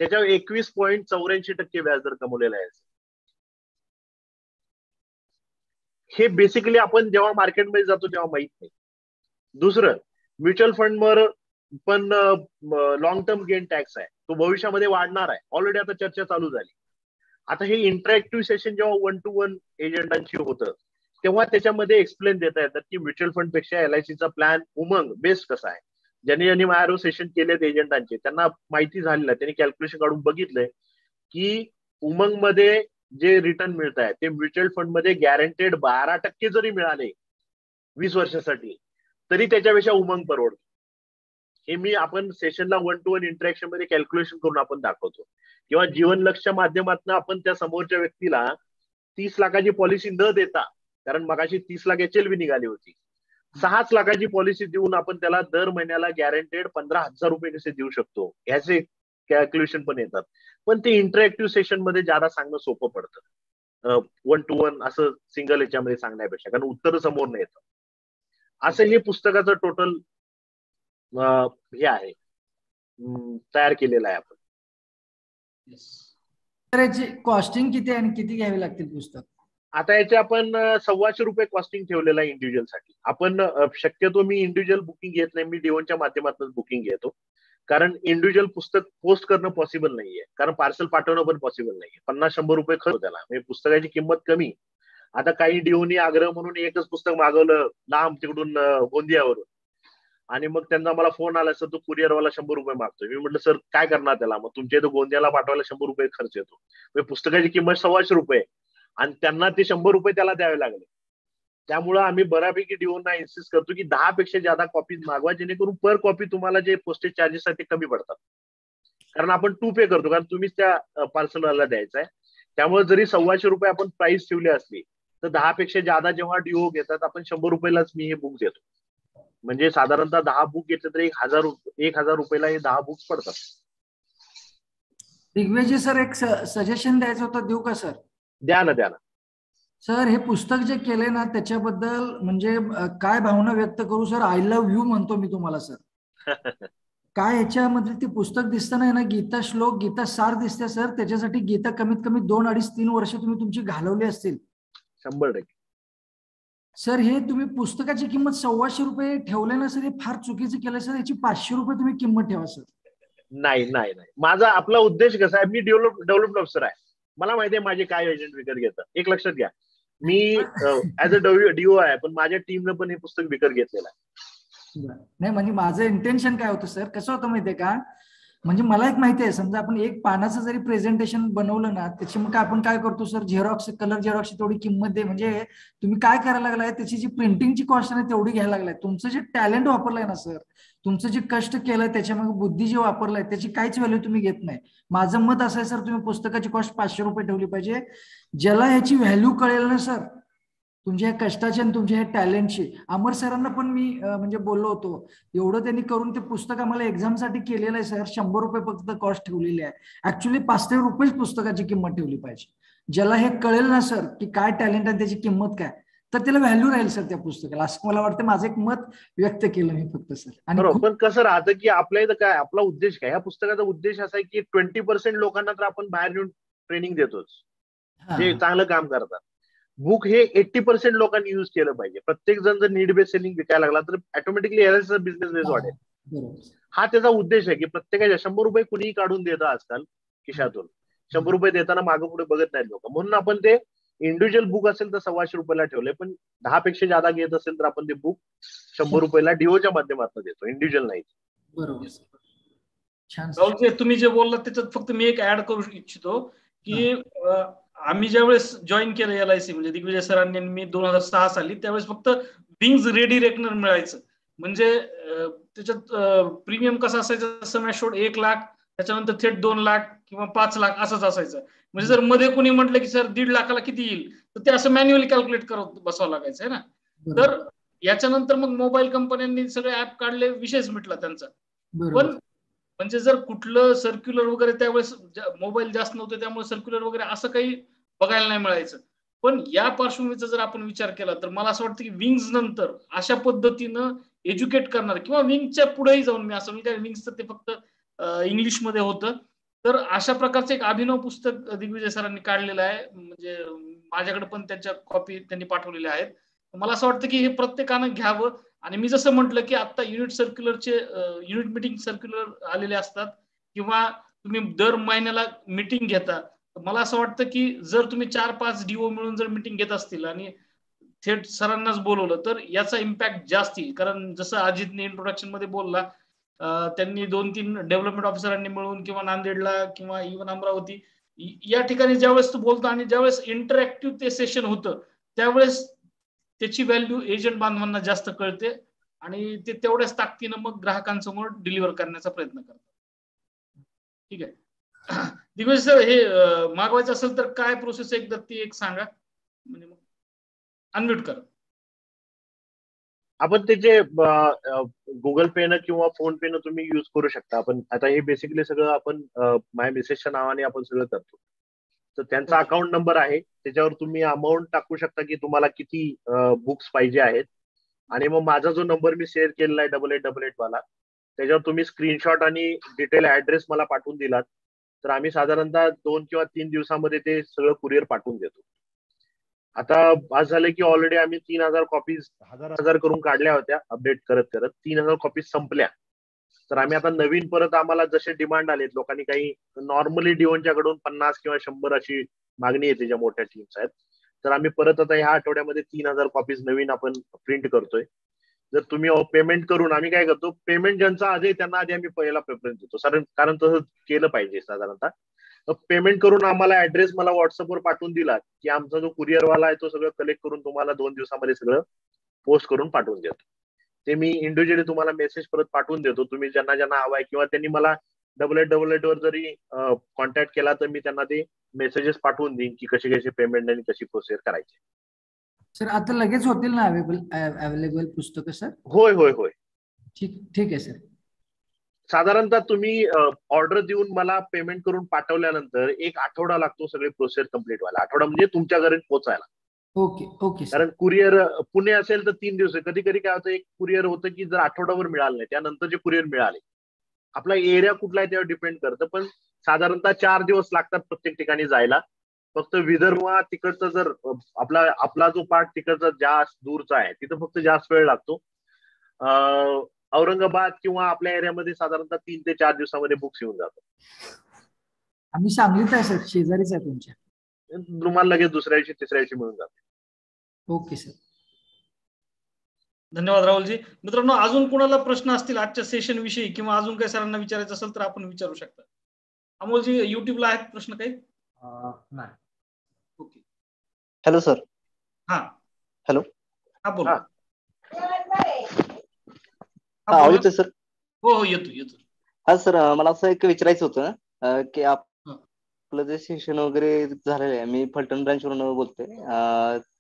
त्याच्यावर 21.84% व्याजदर कमवलेला आहे. हे बेसिकली आपण जेव्हा मार्केटमध्ये जातो तेव्हा माहित नाही. दुसरं, म्युच्युअल फंडवर पण लॉंग टर्म गेन टॅक्स आहे, तो भविष्यामध्ये वाढणार आहे. ऑलरेडी आता चर्चा चालू झाली. आता हे इंटरॅक्टिव्ह सेशन जेव्हा 1 to 1 एजंटांशी होतं तेव्हा त्याच्यामध्ये एक्सप्लेन देता येतात की म्युच्युअल फंड पेक्षा एलआयसीचा प्लॅन उमंग बेस्ट कसा आहे. ज्यांनी ज्यांनी माझ्यावर सेशन केलेत एजंटांचे त्यांना माहिती झालेलं आहे, त्यांनी कॅल्क्युलेशन काढून बघितलंय की उमंग मध्ये जे रिटर्न मिळत आहे ते म्युच्युअल फंड मध्ये गॅरंटेड 12% जरी मिळाले 20 वर्षासाठी तरी त्याच्यापेक्षा उमंग परवडतो. हे मी आपण सेशनला 1 to 1 इंटरॅक्शन मध्ये कॅल्क्युलेशन करून आपण दाखवतो. किंवा जीवन लक्ष्य माध्यमातून आपण त्या समोरच्या व्यक्तीला 30 लाखाची पॉलिसी न देता, कारण मगाशी 30 लाख HLV निघाली होती, 6 लाखाची पॉलिसी देऊन आपण त्याला दर महिन्याला गॅरंटेड 15,000 रुपये कसे देऊ शकतो याचे कॅल्क्युलेशन पण येतात. पण ते इंटरॅक्टिव्ह सेशन मध्ये ज्यादा सांगणं सोपं पडतं 1 to 1 असं सिंगल याच्यामध्ये सांगण्यापेक्षा, कारण उत्तर समोर नाही येतं. असं हे पुस्तकाचं टोटल हे आहे, तयार केलेलं आहे आपण. याची कॉस्टिंग किती आणि किती घ्यावी लागतील पुस्तक? आता याचे आपण 1,200 रुपये कॉस्टिंग ठेवलेलं आहे इंडिव्हिज्युअल साठी. आपण शक्यतो मी इंडिव्हिज्युअल बुकिंग घेत नाही, मी डिओनच्या माध्यमातून बुकिंग घेतो. कारण इंडिव्हिज्युअल पुस्तक पोस्ट करणं पॉसिबल नाहीये, कारण पार्सल पाठवणं पण पॉसिबल नाहीये. 50-100 रुपये खर्च त्याला, म्हणजे पुस्तकाची किंमत कमी. आता काही डिओनी आग्रह म्हणून एकच पुस्तक मागवलं लांब तिकडून गोंदियावरून, आणि मग त्यांना मला फोन आला, सर तो कुरिअरवाला 100 रुपये मागतोय. मी म्हटलं सर काय करणार त्याला, मग तुमच्या इथं गोंदियाला पाठवायला 100 रुपये खर्च येतो. म्हणजे पुस्तकाची किंमत 1,200 रुपये आणि त्यांना ते 100 रुपये त्याला द्यावे लागले. त्यामुळं आम्ही बऱ्यापैकी डिओना इन्सिस्ट करतो की 10 पेक्षा जादा कॉपीज मागवा, जेणेकरून पर कॉपी तुम्हाला जे पोस्टेज चार्जेस आहेत ते कमी पडतात. कारण आपण 2 पे करतो, कारण तुम्हीच त्या पार्सलवाला द्यायचा आहे. त्यामुळे जरी ₹125 आपण प्राइस ठेवली असली तर 10 पेक्षा जादा जेव्हा डिओ घेतात आपण ₹100 मी हे बुक देतो. म्हणजे साधारणतः 10 बुक घेतले तर ₹1000 हे 10 बुक्स पडतात. दिग्विजय सर, एक सजेशन द्यायचं होतं, देऊ का सर? द्या ना. सर, हे पुस्तक जे केले ना त्याच्याबद्दल म्हणजे काय भावना व्यक्त करू सर? आय लव्ह यू म्हणतो मी तुम्हाला सर. काय ह्याच्यामध्ये ते पुस्तक दिसतं नाही ना, गीता श्लोक, गीता सार दिसते सर. त्याच्यासाठी गीता कमीत कमी 2, 2.5, 3 वर्ष तुम्ही तुमची घालवली असतील. 100%. सर, हे तुम्ही पुस्तकाची किंमत ₹125 ठेवले ना सर, हे फार चुकीचं केलं सर. याची ₹500 तुम्ही किंमत ठेवा सर. नाही. माझा आपला उद्देश कसा आहे, मी डेव्हलप्ड ऑफिसर आहे. मला माहिती आहे माझे काय एजंट विकत घेतात. एक लक्षात घ्या, मी ऍज अ डीओ आहे, पण माझ्या टीमनं पण हे पुस्तक विकत घेतलेलं आहे. नाही, म्हणजे माझं इंटेन्शन काय होतं सर, कसं होतं माहितीये का, म्हणजे मला एक माहिती आहे, समजा आपण एक पानाचं जरी प्रेझेंटेशन बनवलं ना, त्याची मग आपण काय करतो सर, झेरॉक्स, कलर झेरॉक्सची तेवढी किंमत दे. म्हणजे तुम्ही काय करायला लागलाय, त्याची जी प्रिंटिंगची कॉस्ट आहे तेवढी घ्यायला लागलाय. तुमचं जे टॅलेंट वापरलंय ना सर, तुमचं जे कष्ट केलंय, त्याच्यामध्ये बुद्धी जे वापरलाय, त्याची काहीच व्हॅल्यू तुम्ही घेत नाही. माझं मत असं आहे सर, तुम्ही पुस्तकाची कॉस्ट ₹500 ठेवली पाहिजे. ज्याला ह्याची व्हॅल्यू कळेल ना सर, तुमच्या ह्या कष्टाची आणि तुमच्या ह्या टॅलेंटची. अमर सरांना पण मी म्हणजे बोललो होतो, एवढं त्यांनी करून ते पुस्तक आम्हाला एक्झामसाठी केलेलं आहे सर. ₹100 फक्त कॉस्ट ठेवलेली आहे. ऍक्च्युली ₹500 पुस्तकाची किंमत ठेवली पाहिजे. ज्याला हे कळेल ना सर की काय टॅलेंट आहे, त्याची किंमत काय, तर त्याला व्हॅल्यू राहील सर त्या पुस्तकाला, असं मला वाटतं. माझं एक मत व्यक्त केलं मी फक्त सर. आणि बरोबर, पण कसं राहतं की आपल्या इथं काय, आपला उद्देश काय, ह्या पुस्तकाचा उद्देश असा आहे की 20% लोकांना तर आपण बाहेर येऊन ट्रेनिंग देतोच, जे चांगलं काम करतात. बुक हे 80% लोकांनी युज केलं पाहिजे. प्रत्येक जण जर नीड बेस सेलिंग विकायला लागला तर ऑटोमॅटिकली याचा बिझनेस बेस वाढेल. हा त्याचा उद्देश आहे की प्रत्येकाच्या ₹100 कुणीही काढून देतं आजकाल खिशातून. ₹100 देताना मागं पुढे बघत नाहीत लोक, म्हणून आपण ते इंडिव्हिज्युअल बुक असेल तर ₹125 ठेवले, पण 10 पेक्षा जादा घेत असेल तर आपण ते बुक ₹100 डीओच्या माध्यमातून देतो, इंडिव्हिज्युअल नाही. बरोबर, छान. तुम्ही जे बोललात त्याच्यात फक्त मी एक ऍड करू इच्छितो की आम्ही ज्यावेळेस जॉईन केलं LIC, म्हणजे दिग्विजय सरांनी मी 2006 साली, त्यावेळेस फक्त विंग्स रेडी रेकनर मिळायचं. म्हणजे त्याच्यात प्रीमियम कसं असायचं, सम ॲश्योर्ड 1 लाख, त्याच्यानंतर थेट 2 लाख किंवा 5 लाख असंच असायचं. म्हणजे जर मध्ये कोणी म्हटलं की सर 1.5 लाखाला किती येईल, तर ते असं मॅन्युअली कॅल्क्युलेट करत बसावं लागायचं आहे ना. तर याच्यानंतर मग मोबाईल कंपन्यांनी सगळे ऍप काढले, विषयच मिटला त्यांचा. पण म्हणजे जर कुठलं सर्क्युलर वगैरे, त्यावेळेस मोबाईल जास्त नव्हते त्यामुळे सर्क्युलर वगैरे असं काही बघायला नाही मिळायचं. पण या पार्श्वभूमीचा जर आपण विचार केला तर मला असं वाटतं की विंग्स नंतर अशा पद्धतीनं एज्युकेट करणार, किंवा विंगच्या पुढेही जाऊन, मी असं म्हणजे विंग्सचं ते फक्त इंग्लिशमध्ये होतं, तर अशा प्रकारचं एक अभिनव पुस्तक दिग्विजय सरांनी काढलेलं आहे. म्हणजे माझ्याकडे पण त्याच्या कॉपी त्यांनी पाठवलेल्या आहेत. मला असं वाटतं की हे प्रत्येकानं घ्यावं. आणि मी जसं म्हटलं की आता युनिट मिटिंग सर्क्युलर आलेले असतात, किंवा तुम्ही दर महिन्याला मिटिंग घेता. मला असं वाटतं की जर तुम्ही 4-5 डीओ मिळून जर मिटिंग घेत असतील आणि थेट सरांनाच बोलवलं तर याचा इम्पॅक्ट जास्त येईल. कारण जसं अजितने इंट्रोडक्शन मध्ये बोलला, त्यांनी 2-3 डेव्हलपमेंट ऑफिसरांनी मिळून, किंवा नांदेडला, किंवा इव्हन अमरावती या ठिकाणी ज्यावेळेस तू बोलतो आणि ज्यावेळेस इंटरॅक्टिव्ह ते सेशन होतं, त्यावेळेस त्याची व्हॅल्यू एजंट बांधवांना जास्त कळते आणि ते तेवढ्याच ताकदीनं मग ग्राहकांसमोर डिलिव्हर करण्याचा प्रयत्न करतात. ठीक आहे दिग्विजय सर, हे मागवायचं असेल तर काय प्रोसेस, एकदा ती एक सांगा. म्हणजे मग अनम्यूट करा. आपण त्याचे गुगल पे न किंवा फोन पे न तुम्ही युज करू शकता. आपण आता हे बेसिकली सगळं आपण माय मेसेजच्या नावाने आपण सगळं करतो. तर त्यांचा अकाउंट नंबर आहे, त्याच्यावर तुम्ही अमाऊंट टाकू शकता की तुम्हाला किती बुक्स पाहिजे आहेत. आणि मग माझा जो नंबर मी शेअर केलेला आहे 8888 वाला, त्याच्यावर तुम्ही स्क्रीनशॉट आणि डिटेल ऍड्रेस मला पाठवून दिलात तर आम्ही साधारणतः 2 किंवा 3 दिवसामध्ये ते सगळं कुरिअर पाठवून देतो. आता आज झालं की ऑलरेडी आम्ही 3000 कॉपीज हजार करून काढल्या होत्या, अपडेट करत करत 3000 कॉपीज संपल्या. तर आम्ही आता नवीन परत, आम्हाला जसे डिमांड आलेत, लोकांनी काही नॉर्मली डिओनच्याकडून 50 किंवा 100 अशी मागणी येते ज्या मोठ्या टीम्स आहेत, तर आम्ही परत आता ह्या आठवड्यामध्ये 3000 कॉपीज नवीन आपण प्रिंट करतोय. जर तुम्ही पेमेंट करून, आम्ही काय करतो, पेमेंट ज्यांचा आधी त्यांना आधी आम्ही पहिला प्रेफरन्स देतो, कारण तसं केलं पाहिजे साधारणतः. पेमेंट करून आम्हाला ऍड्रेस मला व्हॉट्सअपवर पाठवून दिला की आमचा जो कुरिअरवाला आहे तो सगळं कलेक्ट करून तुम्हाला 2 दिवसामध्ये सगळं पोस्ट करून पाठवून देतो. ते मी इंडिव्हिज्युअली तुम्हाला मेसेज परत पाठवून देतो. तुम्ही ज्यांना ज्यांना हवाय किंवा त्यांनी मला 8888 वर जरी कॉन्टॅक्ट केला तर मी त्यांना ते मेसेजेस पाठवून देईन की कशी कशी पेमेंट आणि कशी प्रोसेस करायची. सर आता लगेच होतील ना अवेलेबल पुस्तकं सर? होय होय होय. ठीक आहे सर. साधारणतः तुम्ही ऑर्डर देऊन मला पेमेंट करून पाठवल्यानंतर 1 आठवडा लागतो सगळे प्रोसेस कम्प्लीट व्हायला. आठवडा म्हणजे तुमच्या घरी पोहोचायला. Okay sir. कारण कुरिअर पुणे असेल तर 3 दिवस. कधी कधी काय होतं, एक कुरिअर होतं की जर आठवडाभर मिळालं नाही त्यानंतर जे कुरिअर मिळाले, आपला एरिया कुठला आहे त्यावर डिपेंड करतं, पण साधारणतः 4 दिवस लागतात प्रत्येक ठिकाणी जायला. फक्त विदर्भ तिकडचं जर आपला जो पार्ट तिकडचा जास्त दूरचा आहे तिथं फक्त जास्त वेळ लागतो. औरंगाबाद किंवा आपल्या एरियामध्ये साधारणतः 3 ते 4 दिवसामध्ये बुक्स येऊन जातात. आम्ही सांगलीत आहे सर, शेजारीच आहे तुमच्या. तुम्हाला लगेच दुसऱ्या दिवशी तिसऱ्या दिवशी मिळून जाते. Okay sir. धन्यवाद राहुलजी. मित्रांनो, अजून कोणाला प्रश्न असतील आजच्या सेशन विषयी किंवा अजून काही सरांना विचारायचं असेल तर आपण विचारू शकता. अमोलजी, युट्यूबला आहेत प्रश्न काही? नाही. ओके. Hello sir. हा हॅलो. हा बोला. आवाज येतोय सर? हो येतो. हा सर, मला असं एक विचारायचं होतं की आपलं जे सेशन वगैरे झालेलं आहे, मी फलटण ब्रांच वरून बोलतोय.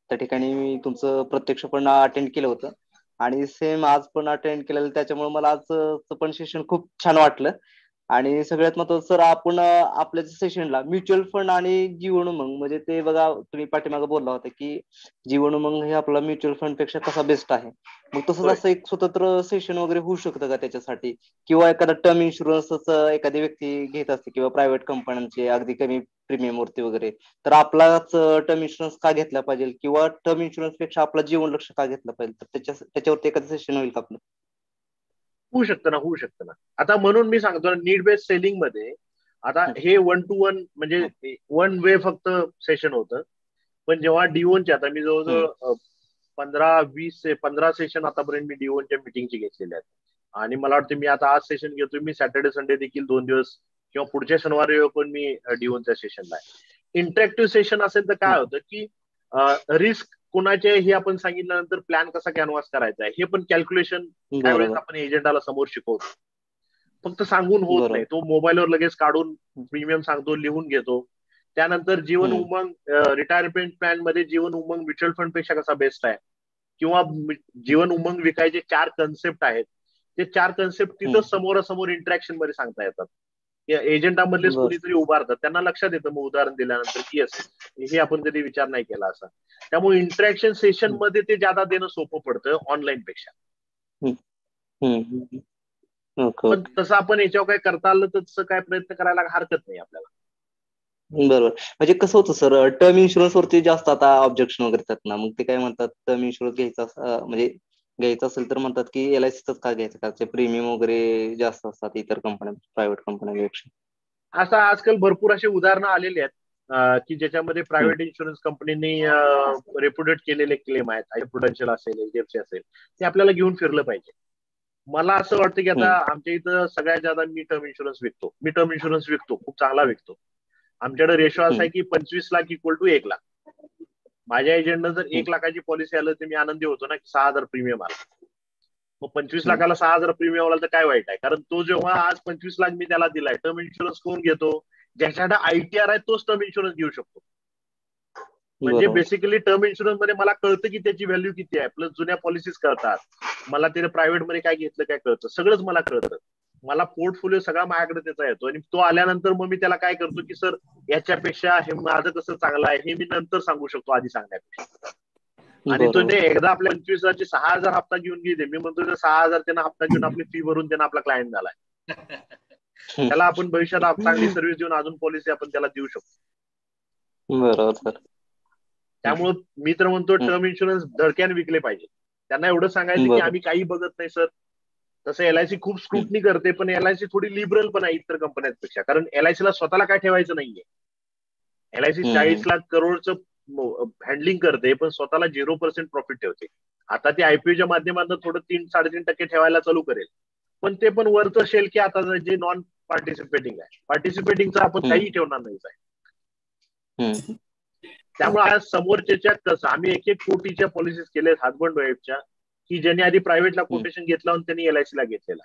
त्या ठिकाणी मी तुमचं प्रत्यक्ष पण अटेंड केलं होतं आणि सेम आज पण अटेंड केलेलं, त्याच्यामुळे मला आजचं पण सेशन खूप छान वाटलं. आणि सगळ्यात महत्त्वाचं सर, आपण आपल्या सेशनला म्युच्युअल फंड आणि जीवन उमंग, म्हणजे ते बघा तुम्ही पाठीमागे बोलला होता की जीवन उमंग हे आपला म्युच्युअल फंड पेक्षा कसा बेस्ट आहे. मग तसंच असं एक स्वतंत्र सेशन वगैरे होऊ शकतं का त्याच्यासाठी? किंवा एखादा टर्म इन्शुरन्स एखादी व्यक्ती घेत असते किंवा प्रायव्हेट कंपन्यांचे अगदी कमी प्रीमियम वरती वगैरे, तर आपलाच टर्म इन्शुरन्स का घेतला पाहिजे किंवा टर्म इन्शुरन्स पेक्षा आपला जीवन लक्ष का घेतलं पाहिजे, तर त्याच्यावरती एखादं सेशन होईल का आपलं? होऊ शकतं ना. आता म्हणून मी सांगतो नीड बेस्ड सेलिंग मध्ये आता हे 1 to 1 म्हणजे 1 वे फक्त सेशन होतं. पण जेव्हा D1च्या, आता मी जवळजवळ 15 सेशन आतापर्यंत मी D1च्या मिटिंगचे घेतलेले आहेत. आणि मला वाटतं मी आता आज सेशन घेतोय, मी सॅटर्डे संडे देखील 2 दिवस किंवा पुढच्या शनिवारी पण मी D1च्या सेशनला आहे. इंटरॅक्टिव्ह सेशन असेल तर काय होतं की रिस्क कोणाचे हे आपण सांगितल्यानंतर प्लॅन कसा कॅनव्हास करायचा आहे हे पण कॅल्क्युलेशन त्यावेळेस आपण एजंटाला समोर शिकवतो. फक्त सांगून होत नाही, तो मोबाईलवर लगेच काढून प्रीमियम सांगतो, लिहून घेतो. त्यानंतर जीवन उमंग रिटायरमेंट प्लॅन मध्ये जीवन उमंग म्युच्युअल फंड पेक्षा कसा बेस्ट आहे, किंवा जीवन उमंग विकायचे 4 कन्सेप्ट आहेत, ते 4 कन्सेप्ट तिथं समोरासमोर इंटरॅक्शन मध्ये सांगता येतात. एजंटामधलेच कोणीतरी उभारतात, त्यांना लक्षात येतं मग उदाहरण दिल्यानंतर की येस हे आपण कधी विचार नाही केला असा. त्यामुळे इंटरॅक्शन सेशन मध्ये ते ज्यादा देणं सोपं पडतं ऑनलाईन पेक्षा. पण तसं आपण याच्यावर काय करता आलं तर तसं काय प्रयत्न करायला हरकत नाही आपल्याला. बरोबर. म्हणजे कसं होतं सर, टर्म इन्शुरन्स वरती जास्त आता ऑब्जेक्शन वगैरे येतात ना, मग ते काय म्हणतात टर्म इन्शुरन्स घ्यायचा असेल तर म्हणतात की LICच का घ्यायचं, का प्रीमियम वगैरे जास्त असतात इतर कंपन्या प्रायव्हेट कंपन्यांपेक्षा. असं आजकाल भरपूर असे उदाहरणं आलेली आहेत की ज्याच्यामध्ये प्रायव्हेट इन्शुरन्स कंपनीने रेप्युटेड केलेले क्लेम आहेत, प्रुडेन्शियल असेल, HDFC असेल, ते आपल्याला घेऊन फिरलं पाहिजे. मला असं वाटतं की आता आमच्या इथं सगळ्यात जादा मी टर्म इन्शुरन्स विकतो, खूप चांगला विकतो. आमच्याकडे रेशो असा आहे की 25 लाख इक्वल टू 1 लाख. माझ्या एजंटनं जर 1 लाखाची पॉलिसी आलं तर मी आनंदी होतो ना की 6,000 प्रीमियम आला. मग 25 लाखाला 6,000 प्रीमियम आला तर काय वाईट आहे, कारण तो जेव्हा आज 25 लाख मी त्याला दिलाय, टर्म इन्शुरन्स कोण घेतो, ज्याच्याकडे ITR आहे तोच टर्म इन्शुरन्स घेऊ शकतो. म्हणजे बेसिकली टर्म इन्शुरन्स मध्ये मला कळतं की त्याची व्हॅल्यू किती आहे, प्लस जुन्या पॉलिसीज करतात, मला त्याने प्रायव्हेट मध्ये काय घेतलं काय कळतं, सगळंच मला कळतं. मला पोर्टफोलिओ सगळा माझ्याकडे त्याचा येतो आणि तो आल्यानंतर मग मी त्याला काय करतो की सर याच्यापेक्षा हे माझं कसं चांगलं आहे हे मी नंतर सांगू शकतो आधी सांगण्यापेक्षा. आणि तो ते एकदा आपल्या 25,000चे 6,000 हप्ता घेऊन गेले, मी म्हणतो 6,000 त्यांना हप्ता घेऊन आपली फी भरून त्यांना आपला क्लायंट झालाय. त्याला आपण भविष्यात चांगली सर्व्हिस देऊन अजून पॉलिसी आपण त्याला देऊ शकतो. बरोबर. त्यामुळे मी तर म्हणतो टर्म इन्शुरन्स धडक्याने विकले पाहिजे. त्यांना एवढं सांगायचं की आम्ही काही बघत नाही सर. तसं LIC खूप स्क्रुटनी करते, पण LIC थोडी लिबरल पण आहे इतर कंपन्यांपेक्षा, कारण LIC ला स्वतःला काय ठेवायचं नाहीये. LIC 40 लाख करोडचं हँडलिंग करते पण स्वतःला 0% प्रॉफिट ठेवते. आता ते IPOच्या माध्यमातून थोडं 3-3.5% ठेवायला चालू करेल, पण ते पण वरचं शेल की आता जे नॉन पार्टिसिपेटिंग आहे. पार्टिसिपेटिंगचं आपण काही ठेवणार नाही साहेब. त्यामुळे आज समोरच्या कसं आम्ही 1-1 कोटीच्या पॉलिसीज केल्या हजबंड वाईफच्या, की ज्यांनी आधी प्रायव्हेटला कोटेशन घेतलं आणि त्यांनी LIC ला घेतलेला.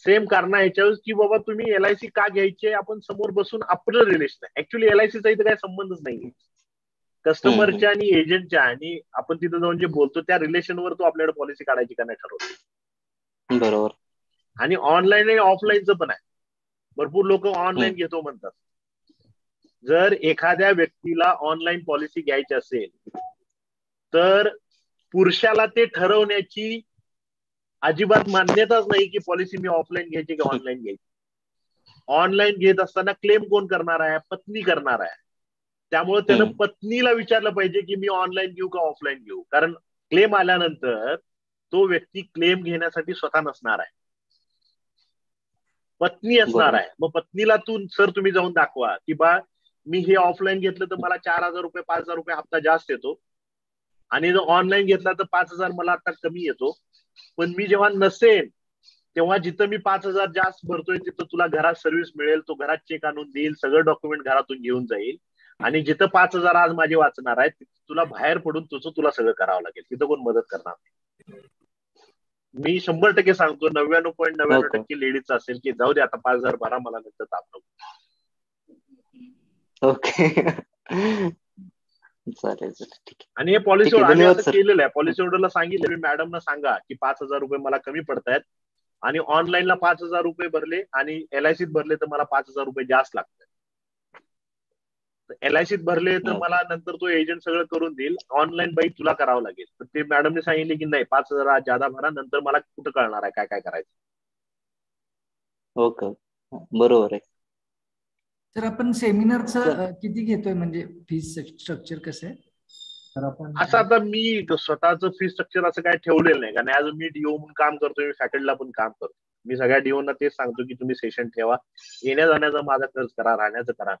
सेम कारण ह्याच्यावर की बाबा तुम्ही LIC का घ्यायचे, आपण समोर बसून आपलं रिलेशन आहे. ऍक्च्युली LICचा इथं काही संबंधच नाहीये. कस्टमरच्या आणि एजंटच्या आणि आपण तिथं जाऊन जे बोलतो त्या रिलेशनवर तो आपल्याकडे पॉलिसी काढायची का नाही ठरवतो. बरोबर. आणि ऑनलाईन आणि ऑफलाईनचं पण आहे. भरपूर लोक ऑनलाईन घेतो म्हणतात. जर एखाद्या व्यक्तीला ऑनलाईन पॉलिसी घ्यायची असेल तर पुरुषाला ते ठरवण्याची अजिबात मान्यताच नाही की पॉलिसी मी ऑफलाईन घ्यायची की ऑनलाईन घ्यायची. ऑनलाईन घेत असताना क्लेम कोण करणार आहे, पत्नी करणार आहे. त्यामुळे त्यानं पत्नीला विचारलं पाहिजे की मी ऑनलाईन घेऊ का ऑफलाईन घेऊ, कारण क्लेम आल्यानंतर तो व्यक्ती क्लेम घेण्यासाठी स्वतः नसणार आहे, पत्नी असणार आहे. मग पत्नीला तुम्ही जाऊन दाखवा की बा मी हे ऑफलाईन घेतलं तर मला 4,000 रुपये 5,000 रुपये हप्ता जास्त येतो आणि जर ऑनलाईन घेतला तर 5,000 मला आता कमी येतो. पण मी जेव्हा नसेन तेव्हा जिथं मी 5,000 जास्त भरतोय तिथं तुला घरात सर्व्हिस मिळेल, तो घरात चेक आणून देईल, सगळं डॉक्युमेंट घरातून घेऊन जाईल आणि जिथं 5,000 आज माझे वाचणार आहेत तिथं तुला बाहेर पडून तुला सगळं करावं लागेल, तिथं कोण मदत करणार नाही. मी 100% सांगतो 99.99% लेडीजचं असेल की जाऊ दे आता 5,000 भरा, मला नंतर ताप नको. ओके चालेल ठीक आहे. आणि हे पॉलिसी आम्ही असं केलेलं आहे, पॉलिसी होल्डरला सांगितलं मी मॅडमना सांगा की 5,000 रुपये मला कमी पडतायत आणि ऑनलाईनला 5,000 रुपये भरले आणि LICत भरले तर मला 5,000 रुपये जास्त लागतात. LICत भरले तर मला नंतर तो एजंट सगळं करून देईल, ऑनलाईन बाई तुला करावं लागेल. तर ते मॅडमने सांगितले की नाही 5,000 जादा भरा, नंतर मला कुठं कळणार आहे काय काय करायचं. ओके बरोबर आहे. तर आपण सेमिनारचं किती घेतोय, म्हणजे फीस स्ट्रक्चर कसं आहे? तर आपण असं आता मी स्वतःचं फी स्ट्रक्चर असं काय ठेवलेलं नाही, कारण ऍज मी DO म्हणून काम करतोय, मी फॅकल्टीला पण काम करतो. मी सगळ्या DOना तेच सांगतो की तुम्ही सेशन ठेवा, येण्या जाण्याचा माझा खर्च करा, राहण्याचं करा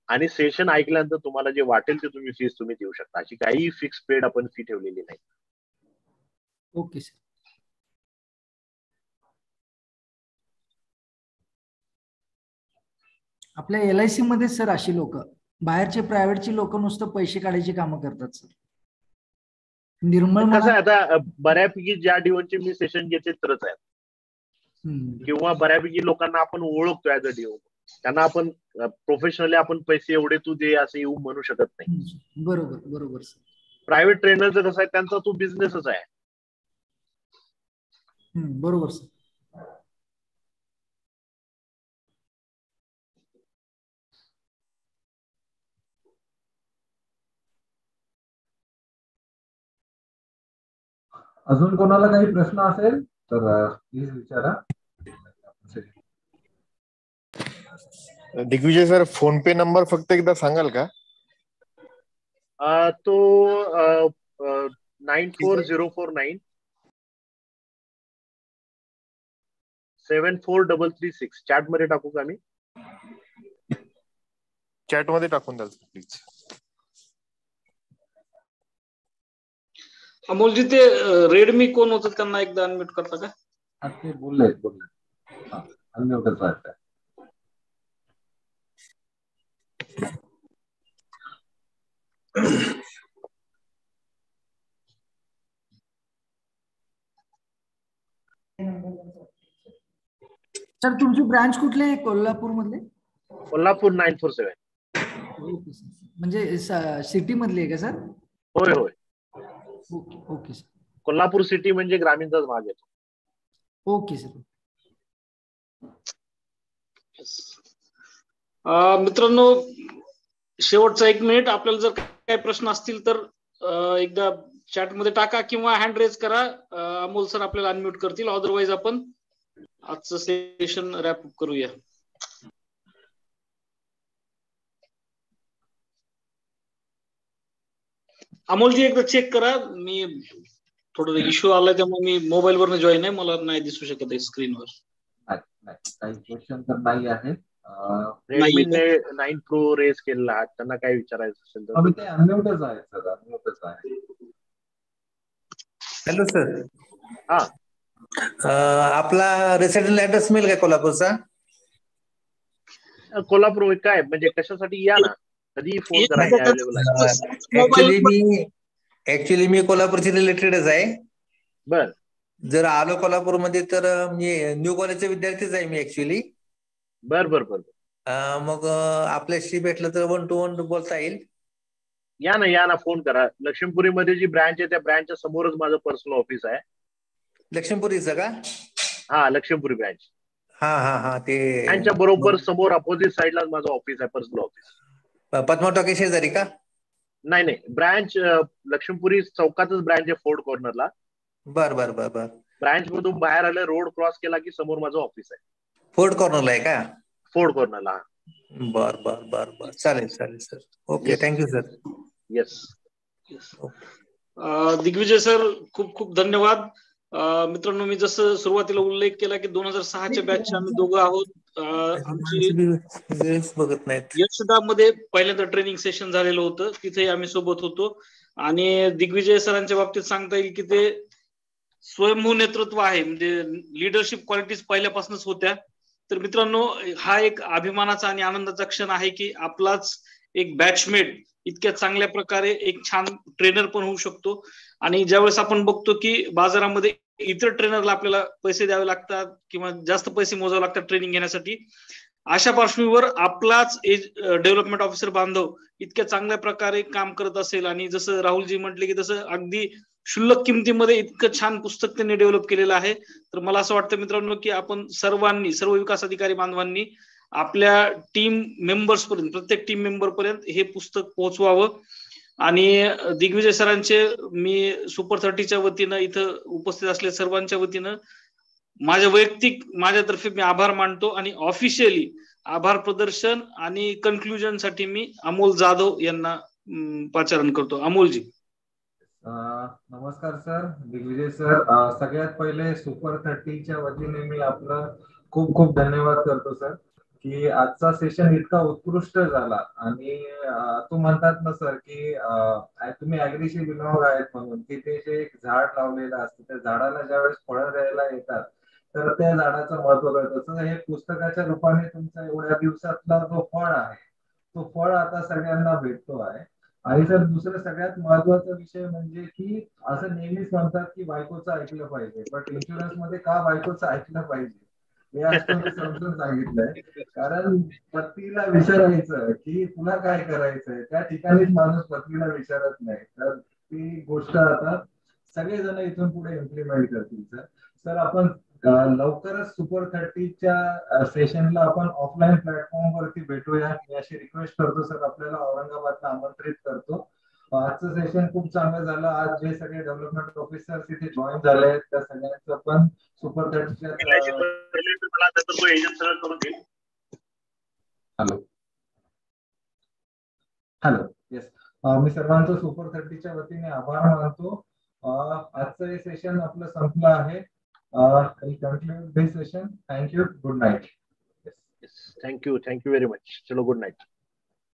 आणि सेशन ऐकल्यानंतर तुम्हाला जे वाटेल ते तुम्ही फीस तुम्ही देऊ शकता. अशी काही फिक्स पेड आपण फी ठेवलेली नाही. Okay sir. आपल्या LIC मध्ये सर अशी लोक बाहेरचे प्रायव्हेटची लोक नुसतं पैसे काढायची कामं करतात सर. निर्मळ कसं आहे आता बऱ्यापैकी ज्या DOचे मी सेशन घेते तरच आहेत किंवा बऱ्यापैकी लोकांना आपण ओळखतो ऍज अ DO, त्यांना आपण प्रोफेशनली आपण पैसे एवढे तू दे असं येऊ म्हणू शकत नाही. बरोबर बरोबर सर. प्रायव्हेट ट्रेनरचं कसं आहे त्यांचा तो बिझनेसच आहे. बरोबर सर. अजून कोणाला काही प्रश्न असेल तर प्लीज विचारा. दिग्विजय सर, फोन पे नंबर फक्त एकदा सांगाल का? तो 94049 74336 चॅट मध्ये टाकू का मी? चॅट मध्ये टाकून द्याल प्लीज. अमोलजी ते रेडमी कोण होतं त्यांना एकदा अनम्यूट करता का? ते बोलले अनम्यूटच वाटतं. सर तुमची ब्रांच कुठले आहे कोल्हापूर मधले? कोल्हापूर 947. म्हणजे सिटी मधली आहे का सर? होय होय. Okay okay sir. Kolhapur city म्हणजे ग्रामीणचाच भाग येतो. Okay sir. मित्रांनो शेवटचा 1 मिनिट, आपल्याला जर काही प्रश्न असतील तर एकदा चॅट मध्ये टाका किंवा हँड रेज करा. अमोल सर आपल्याला अनम्यूट करतील, अदरवाईज आपण आजचं सेशन रॅप अप करूया. अमोलजी एकदा चेक करा, मी थोडं इश्यू आलाय त्यामुळे मी मोबाईल वरनं जॉईन आहे, मला नाही दिसू शकत आहे स्क्रीनवर. काही क्वेश्चन तर नाही आहे. रेडमी 9 Pro रेस केलेला, त्यांना काय विचारायचं असेल तर ते अनम्यूटच आहे सर, अनम्यूटच आहे. Hello sir. हा आपला रेसिडेंट ऍड्रेस मिळेल का कोल्हापूरचा? कोल्हापूर काय म्हणजे कशासाठी या ना, कधीही फोन करा, मी अवेलेबल आहे. ऍक्च्युली मी कोल्हापूरची रिलेटेडच आहे. बर, जर आलो कोल्हापूरमध्ये तर मी न्यू कॉलेजचे विद्यार्थीच आहे मी ऍक्च्युली. बर बर बर. मग आपल्याशी भेटलं तर 1 to 1 बोलता येईल. या ना फोन करा. लक्ष्मीपुरीमध्ये जी ब्रँच आहे त्या ब्रँचच्या समोरच माझं पर्सनल ऑफिस आहे. लक्ष्मीपुरीचं का? हा, लक्ष्मीपुरी ब्रँच. हा ते ब्रँचच्या बरोबर समोर अपोजिट साईडला माझं ऑफिस आहे, पर्सनल ऑफिस. पद्मा टॉकी शेजारी का? नाही, ब्रँच लक्ष्मीपुरी चौकातच ब्रँच आहे, फोर्ड कॉर्नरला. बर. ब्रँच मधून बाहेर आलं, रोड क्रॉस केला की समोर माझं ऑफिस आहे. फोर्ड कॉर्नरला आहे का? फोर्ड कॉर्नरला. बर. चालेल sir. Okay, thank you sir. Yes. Digvijay sir, खूप खूप धन्यवाद. मित्रांनो, मी जसं सुरुवातीला उल्लेख केला की 2006च्या बॅचचे आम्ही दोघं आहोत. आमची बघत नाहीत. यशदामध्ये पहिल्यांदा ट्रेनिंग सेशन झालेलं होतं, तिथे आम्ही सोबत होतो. आणि दिग्विजय सरांच्या बाबतीत सांगता येईल की ते स्वयंभू नेतृत्व आहे, म्हणजे लिडरशिप क्वालिटीज पहिल्यापासूनच होत्या. तर मित्रांनो, हा एक अभिमानाचा आणि आनंदाचा क्षण आहे की आपलाच एक बॅचमेट इतक्या चांगल्या प्रकारे एक छान ट्रेनर पण होऊ शकतो. आणि ज्यावेळेस आपण बघतो की बाजारामध्ये इतर ट्रेनरला आपल्याला पैसे द्यावे लागतात किंवा जास्त पैसे मोजावे लागतात ट्रेनिंग घेण्यासाठी, अशा पार्श्वभूमीवर आपलाच डेव्हलपमेंट ऑफिसर बांधव इतक्या चांगल्या प्रकारे काम करत असेल आणि जसं राहुलजी म्हटले की तसं अगदी क्षुल्लक किमतीमध्ये इतकं छान पुस्तक त्यांनी डेव्हलप केलेलं आहे. तर मला असं वाटतं मित्रांनो की आपण सर्वांनी, सर्व विकास अधिकारी बांधवांनी आपल्या टीम मेंबर्स पर्यंत, प्रत्येक टीम मेंबर पर्यंत हे पुस्तक पोहोचवावं. आणि दिग्विजय सरांचे मी सुपर 30च्या वतीनं, इथं उपस्थित असलेल्या सर्वांच्या वतीनं माझ्यातर्फे मी आभार मानतो. आणि ऑफिशियली आभार प्रदर्शन आणि कन्क्लुजन साठी मी अमोल जाधव यांना पाचारण करतो. अमोलजी. नमस्कार सर, दिग्विजय सर. सगळ्यात पहिले सुपर 30च्या वतीने मी आपलं खूप खूप धन्यवाद करतो सर की आजचा सेशन इतका उत्कृष्ट झाला. आणि तू म्हणतात ना सर की तुम्ही ऍग्रीशी बिलॉंग आहेत म्हणून, की ते जे एक झाड लावलेलं असतं त्या झाडाला ज्यावेळेस फळं द्यायला येतात तर त्या झाडाचं महत्व कळतं. तसं हे पुस्तकाच्या रूपाने तुमचा एवढ्या दिवसातला जो फळ आहे तो फळ आता सगळ्यांना भेटतो आहे. आणि सर, दुसरं सगळ्यात महत्वाचा विषय म्हणजे की असं नेहमीच म्हणतात की बायकोचं ऐकलं पाहिजे, बट इन्शुरन्स मध्ये का बायकोचं ऐकलं पाहिजे हे आज तुम्ही समजून सांगितलंय. कारण पत्नीला विचारायचं की तुला काय करायचंय, त्या ठिकाणीच माणूस पत्नीला विचारत नाही. तर ती गोष्ट आता सगळेजण इथून पुढे इम्प्लिमेंट करतील सर. सर, आपण लवकरच सुपर 30च्या सेशनला आपण ऑफलाईन प्लॅटफॉर्म वरती भेटूया, मी अशी रिक्वेस्ट करतो सर. आपल्याला औरंगाबादला आमंत्रित करतो. आजचं सेशन खूप चांगलं झालं. आज जे सगळे डेव्हलपमेंट ऑफिसर तिथे जॉईन झाले आहेत त्या सगळ्यांचं पण सुपर 30च्या हॅलो येस, मी सर्वांचं सुपर 30च्या वतीने आभार मानतो. आजचं हे सेशन आपलं संपलं आहे. Conclude this session. Thank you. Good night. Thank you very much. चलो, गुड नाईट.